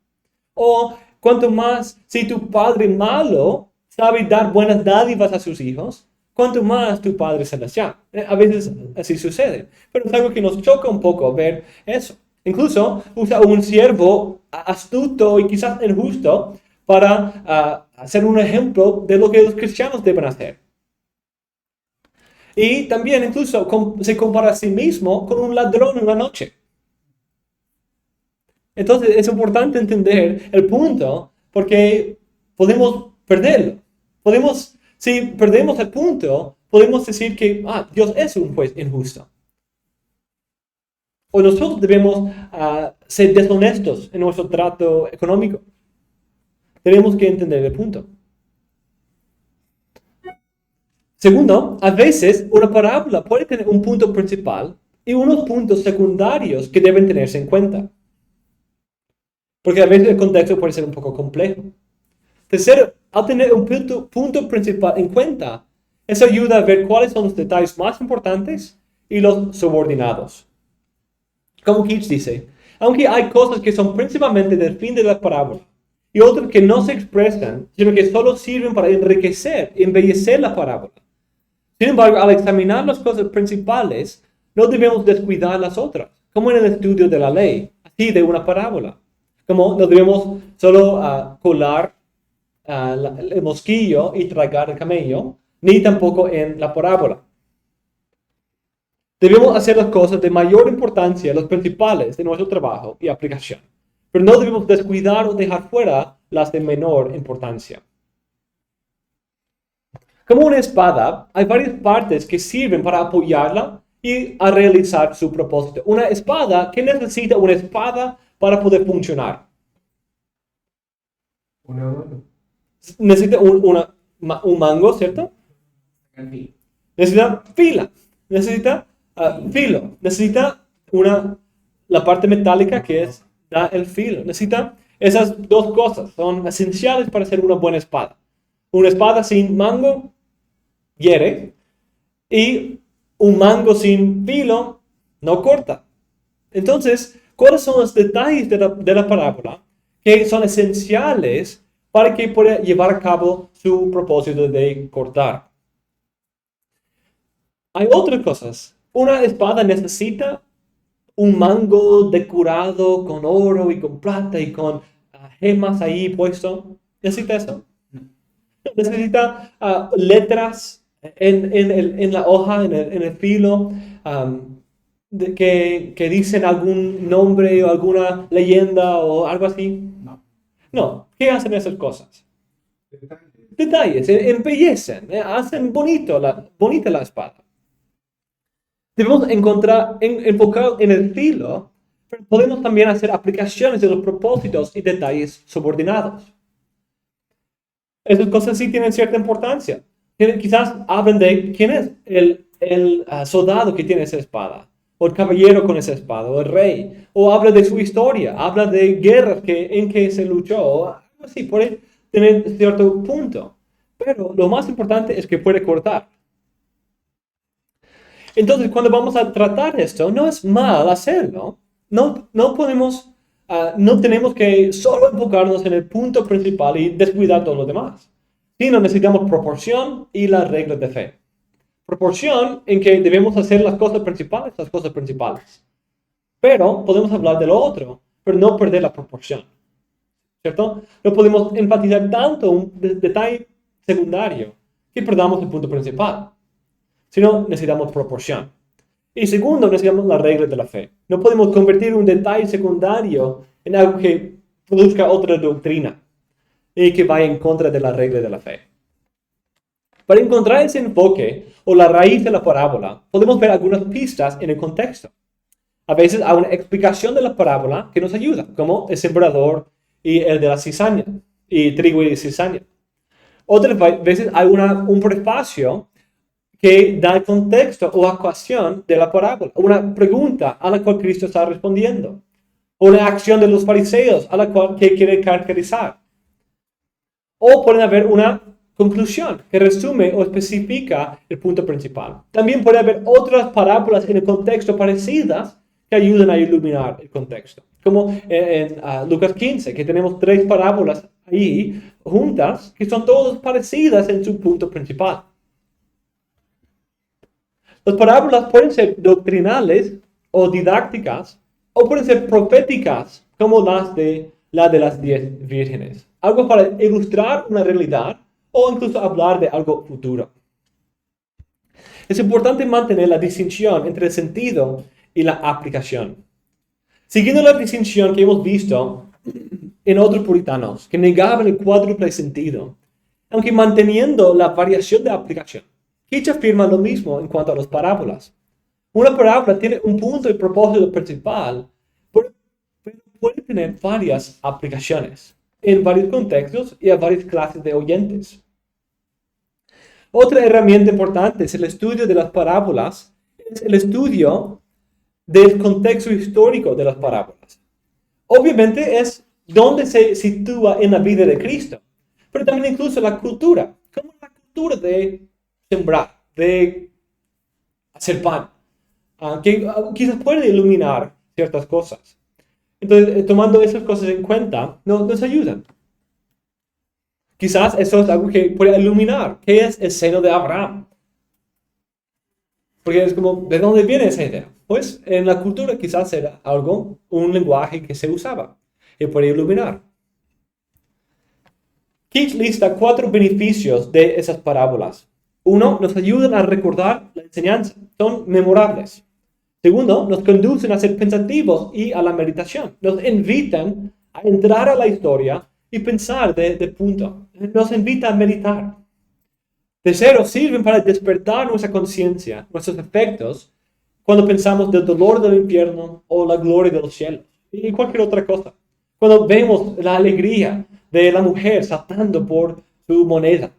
O cuanto más si tu padre malo sabe dar buenas dádivas a sus hijos, cuanto más tu Padre Celestial. A veces así sucede, pero es algo que nos choca un poco ver eso. Incluso usa un siervo astuto y quizás injusto para hacer un ejemplo de lo que los cristianos deben hacer. Y también incluso se compara a sí mismo con un ladrón en la noche. Entonces es importante entender el punto porque podemos perderlo. Si perdemos el punto, podemos decir que Dios es un juez injusto. O nosotros debemos ser deshonestos en nuestro trato económico. Tenemos que entender el punto. Segundo, a veces una parábola puede tener un punto principal y unos puntos secundarios que deben tenerse en cuenta. Porque a veces el contexto puede ser un poco complejo. Tercero, al tener un punto principal en cuenta, eso ayuda a ver cuáles son los detalles más importantes y los subordinados. Como Keats dice, aunque hay cosas que son principalmente del fin de la parábola y otras que no se expresan, sino que solo sirven para enriquecer y embellecer la parábola. Sin embargo, al examinar las cosas principales, no debemos descuidar las otras, como en el estudio de la ley, así de una parábola. Como no debemos solo colar el mosquillo y tragar el camello, ni tampoco en la parábola. Debemos hacer las cosas de mayor importancia, las principales de nuestro trabajo y aplicación, pero no debemos descuidar o dejar fuera las de menor importancia. Como una espada, hay varias partes que sirven para apoyarla y a realizar su propósito. Una espada, ¿qué necesita una espada para poder funcionar? Una mano. Necesita un mango, ¿cierto? Necesita fila, necesita filo, necesita la parte metálica que da el filo. Necesita esas dos cosas, son esenciales para hacer una buena espada. Una espada sin mango hiere y un mango sin filo no corta. Entonces, ¿cuáles son los detalles de la parábola que son esenciales para que pueda llevar a cabo su propósito de cortar? Hay otras cosas. Una espada necesita un mango decorado con oro y con plata y con gemas ahí puesto. ¿Necesita eso? Necesita letras en la hoja, en el filo, que dicen algún nombre o alguna leyenda o algo así. No. ¿Qué hacen esas cosas? Detalles, embellecen, hacen bonita la espada. Debemos enfocar en el filo, pero podemos también hacer aplicaciones de los propósitos y detalles subordinados. Esas cosas sí tienen cierta importancia. Quizás hablen de quién es el soldado que tiene esa espada, o el caballero con esa espada, o el rey, o habla de su historia, habla de guerras en que se luchó, o algo así, puede tener cierto punto. Pero lo más importante es que puede cortar. Entonces, cuando vamos a tratar esto, no es mal hacerlo. No tenemos que solo enfocarnos en el punto principal y descuidar todo lo demás. Sino necesitamos proporción y las reglas de fe. Proporción en que debemos hacer las cosas principales. Pero podemos hablar de lo otro, pero no perder la proporción. ¿Cierto? No podemos enfatizar tanto un detalle secundario que perdamos el punto principal. Sino necesitamos proporción. Y segundo, necesitamos las reglas de la fe. No podemos convertir un detalle secundario en algo que produzca otra doctrina y que vaya en contra de las reglas de la fe. Para encontrar ese enfoque o la raíz de la parábola, podemos ver algunas pistas en el contexto. A veces hay una explicación de la parábola que nos ayuda, como el sembrador y el de la cizaña, y trigo y cizaña. Otras veces hay un prefacio que da el contexto o ecuación de la parábola, una pregunta a la cual Cristo está respondiendo, o la acción de los fariseos a la cual que quiere caracterizar. O pueden haber una conclusión que resume o especifica el punto principal. También puede haber otras parábolas en el contexto parecidas que ayudan a iluminar el contexto. Como en Lucas 15, que tenemos 3 parábolas ahí juntas que son todas parecidas en su punto principal. Las parábolas pueden ser doctrinales o didácticas, o pueden ser proféticas, como la de las 10 vírgenes. Algo para ilustrar una realidad o incluso hablar de algo futuro. Es importante mantener la distinción entre el sentido y la aplicación. Siguiendo la distinción que hemos visto en otros puritanos que negaban el cuádruple sentido, aunque manteniendo la variación de aplicación. Keach afirma lo mismo en cuanto a las parábolas. Una parábola tiene un punto y propósito principal, pero puede tener varias aplicaciones en varios contextos y a varias clases de oyentes. Otra herramienta importante es el estudio de las parábolas, es el estudio del contexto histórico de las parábolas. Obviamente es donde se sitúa en la vida de Cristo, pero también incluso la cultura, como la cultura de sembrar, de hacer pan, que quizás puede iluminar ciertas cosas. Entonces, tomando esas cosas en cuenta, nos ayudan. Quizás eso es algo que puede iluminar. ¿Qué es el seno de Abraham? Porque es como, ¿de dónde viene esa idea? Pues en la cultura quizás era un lenguaje que se usaba y puede iluminar. Keach lista 4 beneficios de esas parábolas. 1, nos ayudan a recordar la enseñanza, son memorables. Segundo, nos conducen a ser pensativos y a la meditación. Nos invitan a entrar a la historia y pensar de punto. Nos invita a meditar. Tercero, sirven para despertar nuestra conciencia, nuestros efectos, cuando pensamos del dolor del infierno o la gloria de los cielos y cualquier otra cosa. Cuando vemos la alegría de la mujer saltando por su moneda.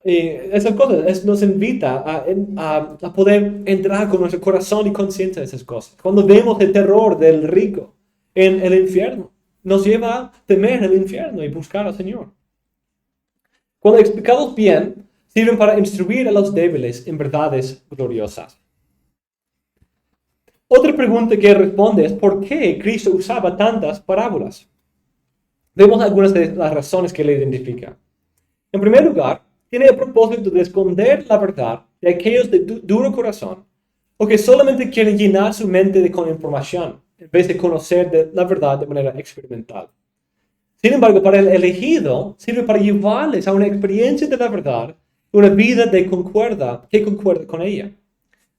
Esas cosas nos invita a poder entrar con nuestro corazón y conciencia de esas cosas. Cuando vemos el terror del rico en el infierno, nos lleva a temer el infierno y buscar al Señor. Cuando explicados bien, sirven para instruir a los débiles en verdades gloriosas. Otra pregunta que responde es ¿por qué Cristo usaba tantas parábolas? Vemos algunas de las razones que le identifica. En primer lugar, tiene el propósito de esconder la verdad de aquellos de duro corazón o que solamente quieren llenar su mente con información en vez de conocer la verdad de manera experimental. Sin embargo, para el elegido, sirve para llevarles a una experiencia de la verdad, una vida que concuerda con ella.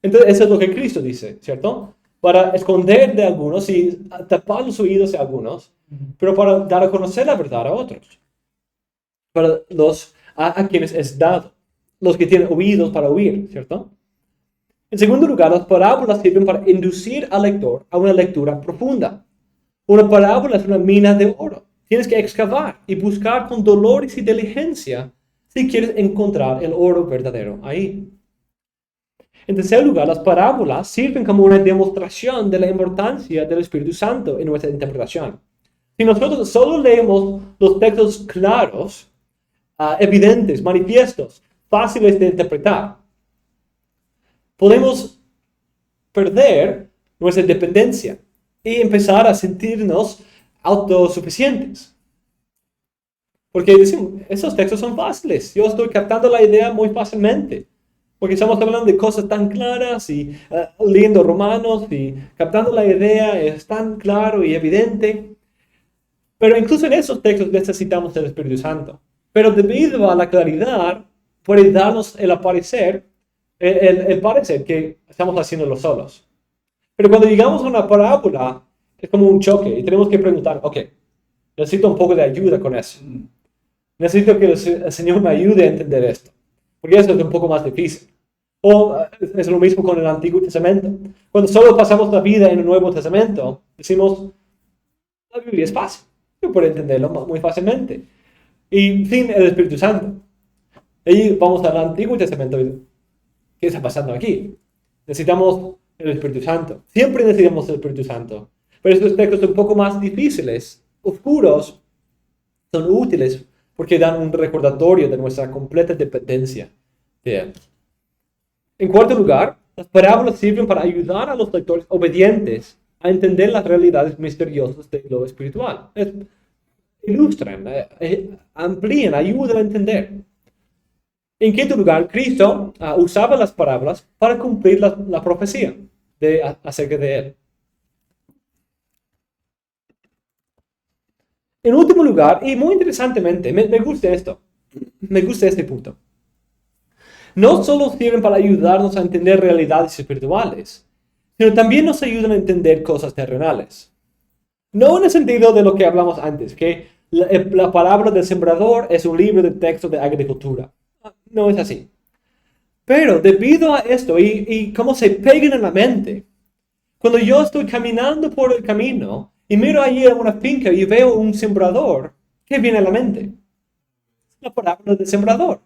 Entonces, eso es lo que Cristo dice, ¿cierto? Para esconder de algunos y tapar los oídos de algunos, pero para dar a conocer la verdad a otros. Para a quienes es dado, los que tienen oídos para oír, ¿cierto? En segundo lugar, las parábolas sirven para inducir al lector a una lectura profunda. Una parábola es una mina de oro. Tienes que excavar y buscar con dolores y diligencia si quieres encontrar el oro verdadero ahí. En tercer lugar, las parábolas sirven como una demostración de la importancia del Espíritu Santo en nuestra interpretación. Si nosotros solo leemos los textos claros, evidentes, manifiestos, fáciles de interpretar, podemos perder nuestra dependencia y empezar a sentirnos autosuficientes. Porque decimos, esos textos son fáciles, yo estoy captando la idea muy fácilmente. Porque estamos hablando de cosas tan claras y leyendo Romanos y captando la idea es tan claro y evidente. Pero incluso en esos textos necesitamos el Espíritu Santo. Pero debido a la claridad, puede darnos el parecer que estamos haciéndolo solos. Pero cuando llegamos a una parábola, es como un choque y tenemos que preguntar, ok, necesito un poco de ayuda con eso. Necesito que el Señor me ayude a entender esto. Porque eso es un poco más difícil. O es lo mismo con el Antiguo Testamento. Cuando solo pasamos la vida en el Nuevo Testamento, decimos, la Biblia es fácil. Yo puedo entenderlo muy fácilmente. Y sin el Espíritu Santo. Y vamos al Antiguo Testamento. ¿Qué está pasando aquí? Necesitamos el Espíritu Santo. Siempre necesitamos el Espíritu Santo. Pero estos textos un poco más difíciles, oscuros, son útiles porque dan un recordatorio de nuestra completa dependencia de Él. En cuarto lugar, las parábolas sirven para ayudar a los lectores obedientes a entender las realidades misteriosas de lo espiritual. Ilustran, amplían, ayudan a entender. En quinto lugar, Cristo usaba las parábolas para cumplir la profecía acerca de Él. En último lugar, y muy interesantemente, me gusta esto, me gusta este punto. No solo sirven para ayudarnos a entender realidades espirituales, sino también nos ayudan a entender cosas terrenales. No en el sentido de lo que hablamos antes, que la parábola del sembrador es un libro de texto de agricultura. No es así. Pero debido a esto y cómo se pegan en la mente, cuando yo estoy caminando por el camino y miro allí a una finca y veo un sembrador, ¿qué viene a la mente? La parábola del sembrador.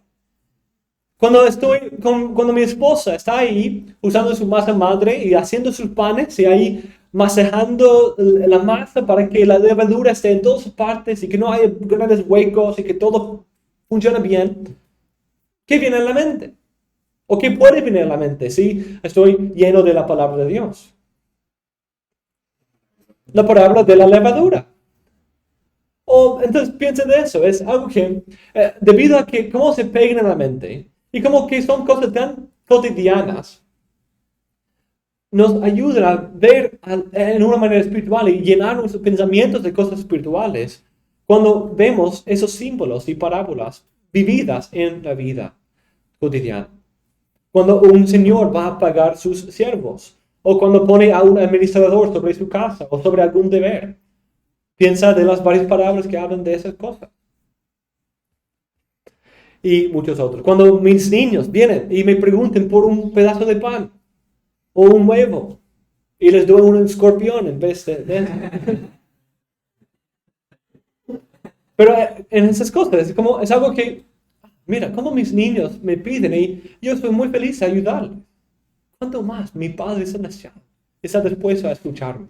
Cuando mi esposa está ahí usando su masa madre y haciendo sus panes y ahí masajando la masa para que la levadura esté en todas partes y que no haya grandes huecos y que todo funcione bien, ¿qué viene a la mente? ¿O qué puede venir a la mente si estoy lleno de la palabra de Dios? La parábola de la levadura. Entonces piensa de eso, es algo que debido a que cómo se pegan en la mente y como que son cosas tan cotidianas, nos ayudan a ver en una manera espiritual y llenar nuestros pensamientos de cosas espirituales cuando vemos esos símbolos y parábolas vividas en la vida cotidiana. Cuando un señor va a pagar sus siervos, o cuando pone a un administrador sobre su casa o sobre algún deber. Piensa de las varias parábolas que hablan de esas cosas. Y muchos otros. Cuando mis niños vienen y me pregunten por un pedazo de pan o un huevo y les doy un escorpión en vez de Pero en esas cosas es algo que, mira, como mis niños me piden y yo estoy muy feliz de ayudarles. ¿Cuánto más mi Padre Celestial está dispuesto a escucharme?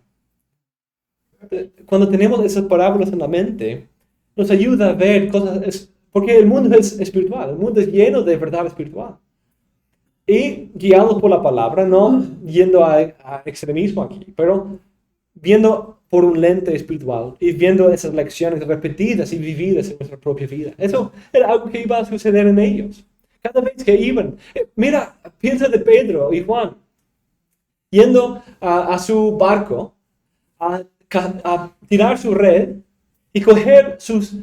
Cuando tenemos esas parábolas en la mente, nos ayuda a ver cosas, porque el mundo es espiritual, el mundo es lleno de verdad espiritual. Y guiados por la palabra, no yendo a extremismo aquí, pero viendo por un lente espiritual y viendo esas lecciones repetidas y vividas en nuestra propia vida. Eso era algo que iba a suceder en ellos. Cada vez que iban, mira, piensa de Pedro y Juan, yendo a su barco, a tirar su red y coger sus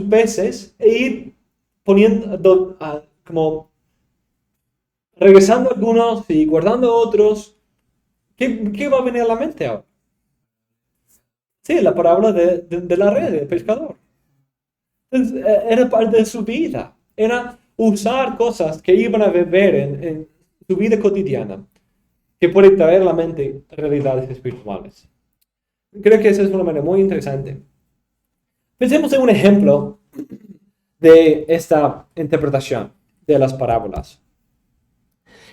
peces e ir poniendo, como regresando algunos y guardando otros. ¿Qué va a venir a la mente ahora? Sí, la parábola de la red, del pescador. Entonces, era parte de su vida. Era usar cosas que iban a ver en su vida cotidiana, que puede traer a la mente realidades espirituales. Creo que esa es una manera muy interesante. Pensemos en un ejemplo de esta interpretación de las parábolas.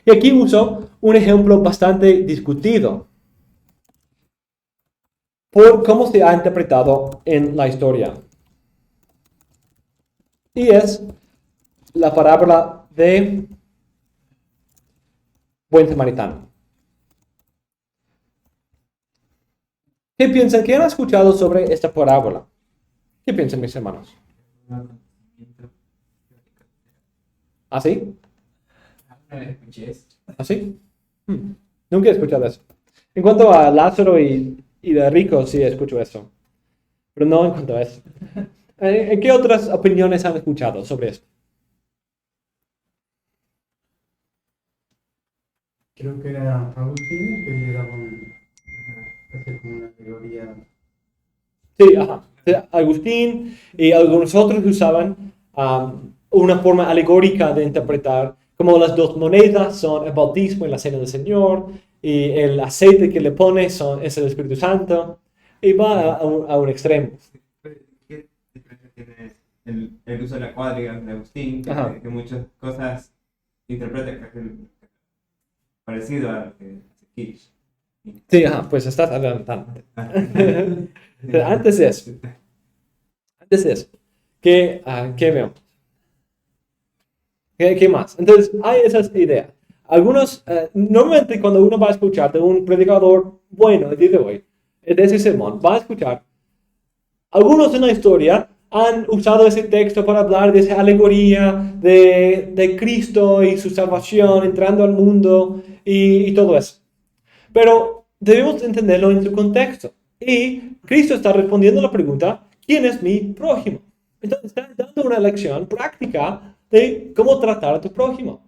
Y aquí uso un ejemplo bastante discutido por cómo se ha interpretado en la historia. Y es la parábola de buen samaritano. ¿Qué piensan? ¿Qué han escuchado sobre esta parábola? ¿Qué piensan, mis hermanos? ¿Así? ¿Así? Nunca he escuchado eso. En cuanto a Lázaro y de rico, sí escucho eso. Pero no en cuanto a eso. ¿Qué otras opiniones han escuchado sobre esto? Creo que era Agustín que le daba hacer como una teoría. Sí, ajá. Agustín y algunos otros usaban una forma alegórica de interpretar como las dos monedas son el bautismo y la cena del Señor, y el aceite que le pone es el Espíritu Santo, y va a un extremo. ¿Qué diferencia tiene el uso de la cuadriga de Agustín, Ajá. que muchas cosas interpreta parecido a lo que hace Kitsch? Sí, ajá, pues estás adelantando. Pero antes de eso, ¿qué veo? ¿Qué más? Entonces, hay esas ideas. Algunos, normalmente cuando uno va a escuchar de un predicador bueno el día de hoy, de ese sermón, va a escuchar, algunos en la historia han usado ese texto para hablar de esa alegoría de Cristo y su salvación entrando al mundo y todo eso. Pero debemos entenderlo en su contexto. Y Cristo está respondiendo a la pregunta, ¿quién es mi prójimo? Entonces está dando una lección práctica de cómo tratar a tu prójimo.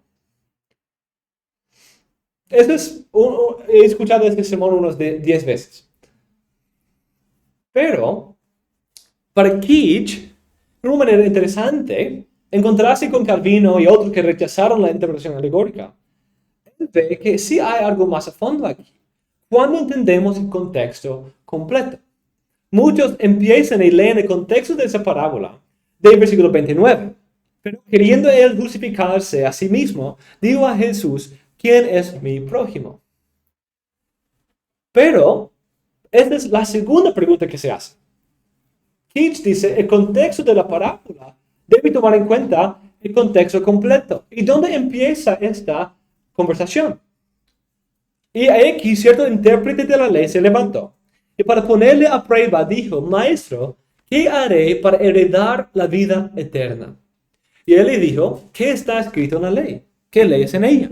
He escuchado este sermón unos 10 veces. Pero, para Kitsch, de una manera interesante, encontrarse con Calvino y otros que rechazaron la interpretación alegórica, él ve que sí hay algo más a fondo aquí. Cuando entendemos el contexto completo. Muchos empiezan y leen el contexto de esa parábola del versículo 29. Pero queriendo él justificarse a sí mismo, dijo a Jesús, ¿quién es mi prójimo? Pero esta es la segunda pregunta que se hace. Kitsch dice, el contexto de la parábola debe tomar en cuenta el contexto completo. ¿Y dónde empieza esta conversación? Y aquí cierto intérprete de la ley se levantó y para ponerle a prueba dijo, Maestro, ¿qué haré para heredar la vida eterna? Y él le dijo, ¿qué está escrito en la ley? ¿Qué lees en ella?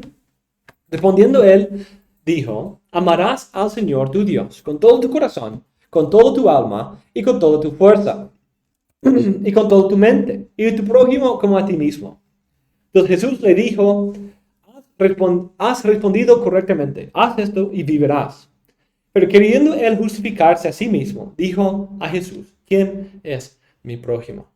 Respondiendo él, dijo, amarás al Señor tu Dios con todo tu corazón, con toda tu alma y con toda tu fuerza y con toda tu mente y tu prójimo como a ti mismo. Entonces Jesús le dijo, has respondido correctamente, haz esto y vivirás. Pero queriendo él justificarse a sí mismo, dijo a Jesús, ¿quién es mi prójimo?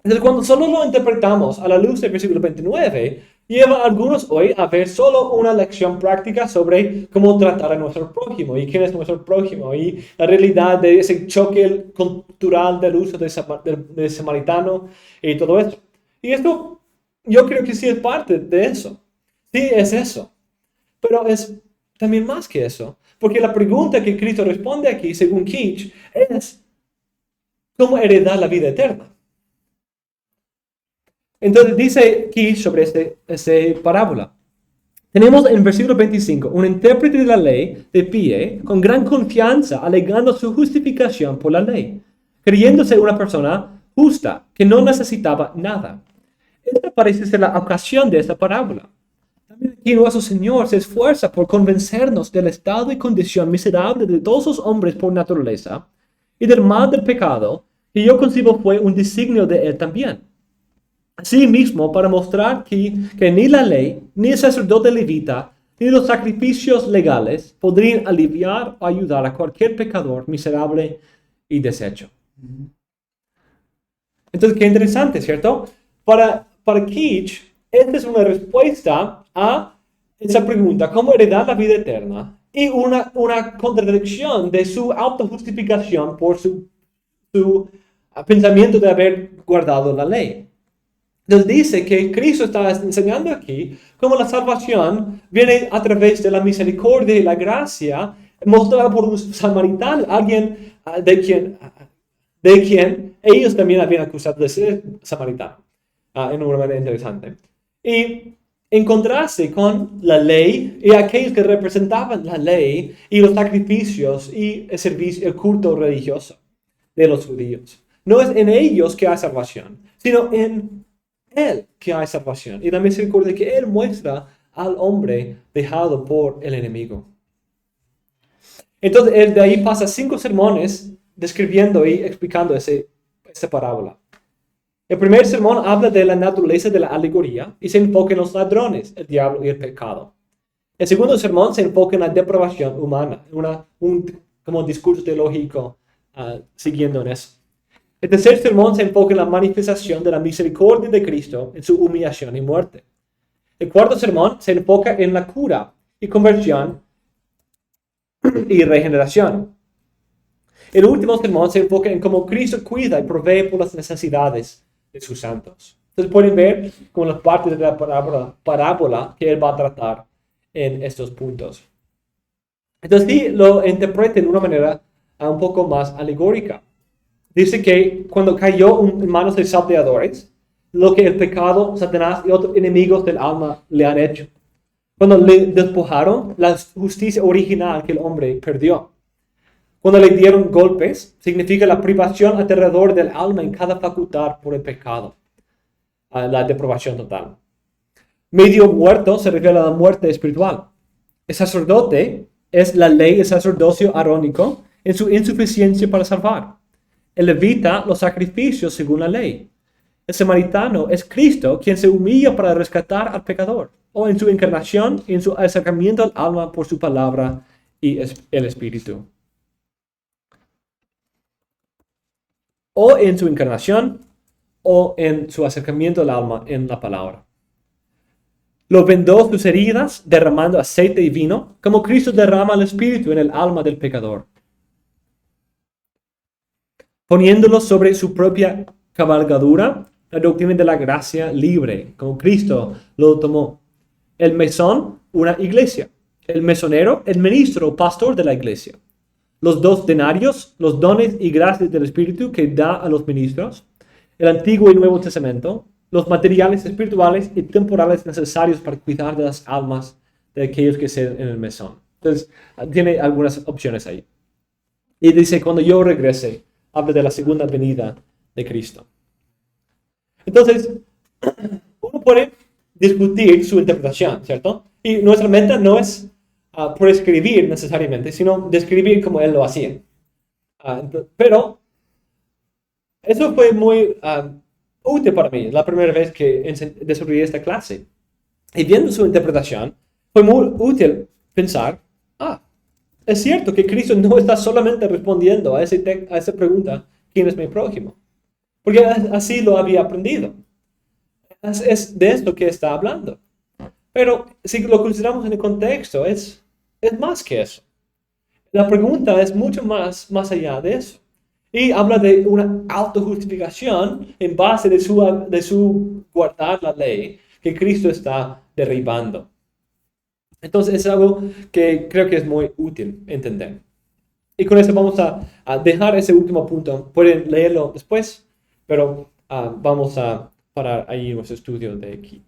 Entonces, cuando solo lo interpretamos a la luz del versículo 29, lleva a algunos hoy a ver solo una lección práctica sobre cómo tratar a nuestro prójimo y quién es nuestro prójimo y la realidad de ese choque cultural del uso del samaritano y todo eso. Y esto, yo creo que sí es parte de eso. Sí, es eso. Pero es también más que eso. Porque la pregunta que Cristo responde aquí, según Kitsch, es ¿cómo heredar la vida eterna? Entonces dice Kitsch sobre esta parábola. Tenemos en versículo 25 un intérprete de la ley de pie con gran confianza alegando su justificación por la ley, creyéndose una persona justa que no necesitaba nada. Esta parece ser la ocasión de esta parábola. También aquí nuestro Señor se esfuerza por convencernos del estado y condición miserable de todos los hombres por naturaleza y del mal del pecado, que yo concibo fue un designio de Él también. Asimismo, para mostrar que ni la ley, ni el sacerdote levita, ni los sacrificios legales podrían aliviar o ayudar a cualquier pecador miserable y deshecho. Entonces, qué interesante, ¿cierto? Para Kitsch, esta es una respuesta a esa pregunta, ¿cómo heredar la vida eterna? Y una contradicción de su autojustificación por su pensamiento de haber guardado la ley. Entonces dice que Cristo está enseñando aquí cómo la salvación viene a través de la misericordia y la gracia mostrada por un samaritano, alguien de quien ellos también habían acusado de ser samaritano, en una manera interesante. Y encontrarse con la ley y aquellos que representaban la ley y los sacrificios y el servicio, el culto religioso de los judíos. No es en ellos que hay salvación, sino en Él que hay salvación. Y la misericordia que Él muestra al hombre dejado por el enemigo. Entonces, él de ahí pasa 5 sermones describiendo y explicando esa parábola. El primer sermón habla de la naturaleza de la alegoría y se enfoca en los ladrones, el diablo y el pecado. El segundo sermón se enfoca en la depravación humana, como un discurso teológico siguiendo en eso. El tercer sermón se enfoca en la manifestación de la misericordia de Cristo en su humillación y muerte. El cuarto sermón se enfoca en la cura y conversión y regeneración. El último sermón se enfoca en cómo Cristo cuida y provee por las necesidades de sus santos. Entonces pueden ver como las partes de la parábola que Él va a tratar en estos puntos. Entonces sí lo interpreta de una manera un poco más alegórica. Dice que cuando cayó en manos de salteadores, lo que el pecado, Satanás y otros enemigos del alma le han hecho. Cuando le despojaron la justicia original que el hombre perdió. Cuando le dieron golpes, significa la privación aterradora del alma en cada facultad por el pecado. La depravación total. Medio muerto se refiere a la muerte espiritual. El sacerdote es la ley, el sacerdocio arónico, en su insuficiencia para salvar. El levita los sacrificios según la ley. El samaritano es Cristo quien se humilla para rescatar al pecador, o en su encarnación y en su acercamiento al alma por su palabra y el Espíritu. O en su encarnación, o en su acercamiento al alma en la palabra. Lo vendó sus heridas, derramando aceite y vino, como Cristo derrama el Espíritu en el alma del pecador. Poniéndolo sobre su propia cabalgadura, la doctrina de la gracia libre, como Cristo lo tomó. El mesón, una iglesia. El mesonero, el ministro o pastor de la iglesia. Los 2 denarios, los dones y gracias del Espíritu que da a los ministros. El Antiguo y Nuevo Testamento. Los materiales espirituales y temporales necesarios para cuidar de las almas de aquellos que se en el mesón. Entonces, tiene algunas opciones ahí. Y dice, cuando yo regrese, habla de la segunda venida de Cristo. Entonces, uno puede discutir su interpretación, ¿cierto? Y nuestra meta no es prescribir necesariamente, sino describir como Él lo hacía. Pero eso fue muy útil para mí, la primera vez que desarrollé esta clase. Y viendo su interpretación, fue muy útil pensar, es cierto que Cristo no está solamente respondiendo a esa pregunta, ¿quién es mi prójimo? Porque así lo había aprendido. Es de esto que está hablando. Pero si lo consideramos en el contexto, es más que eso. La pregunta es mucho más allá de eso. Y habla de una autojustificación en base de su guardar la ley que Cristo está derribando. Entonces es algo que creo que es muy útil entender. Y con eso vamos a dejar ese último punto. Pueden leerlo después, pero vamos a parar ahí nuestro estudio de aquí.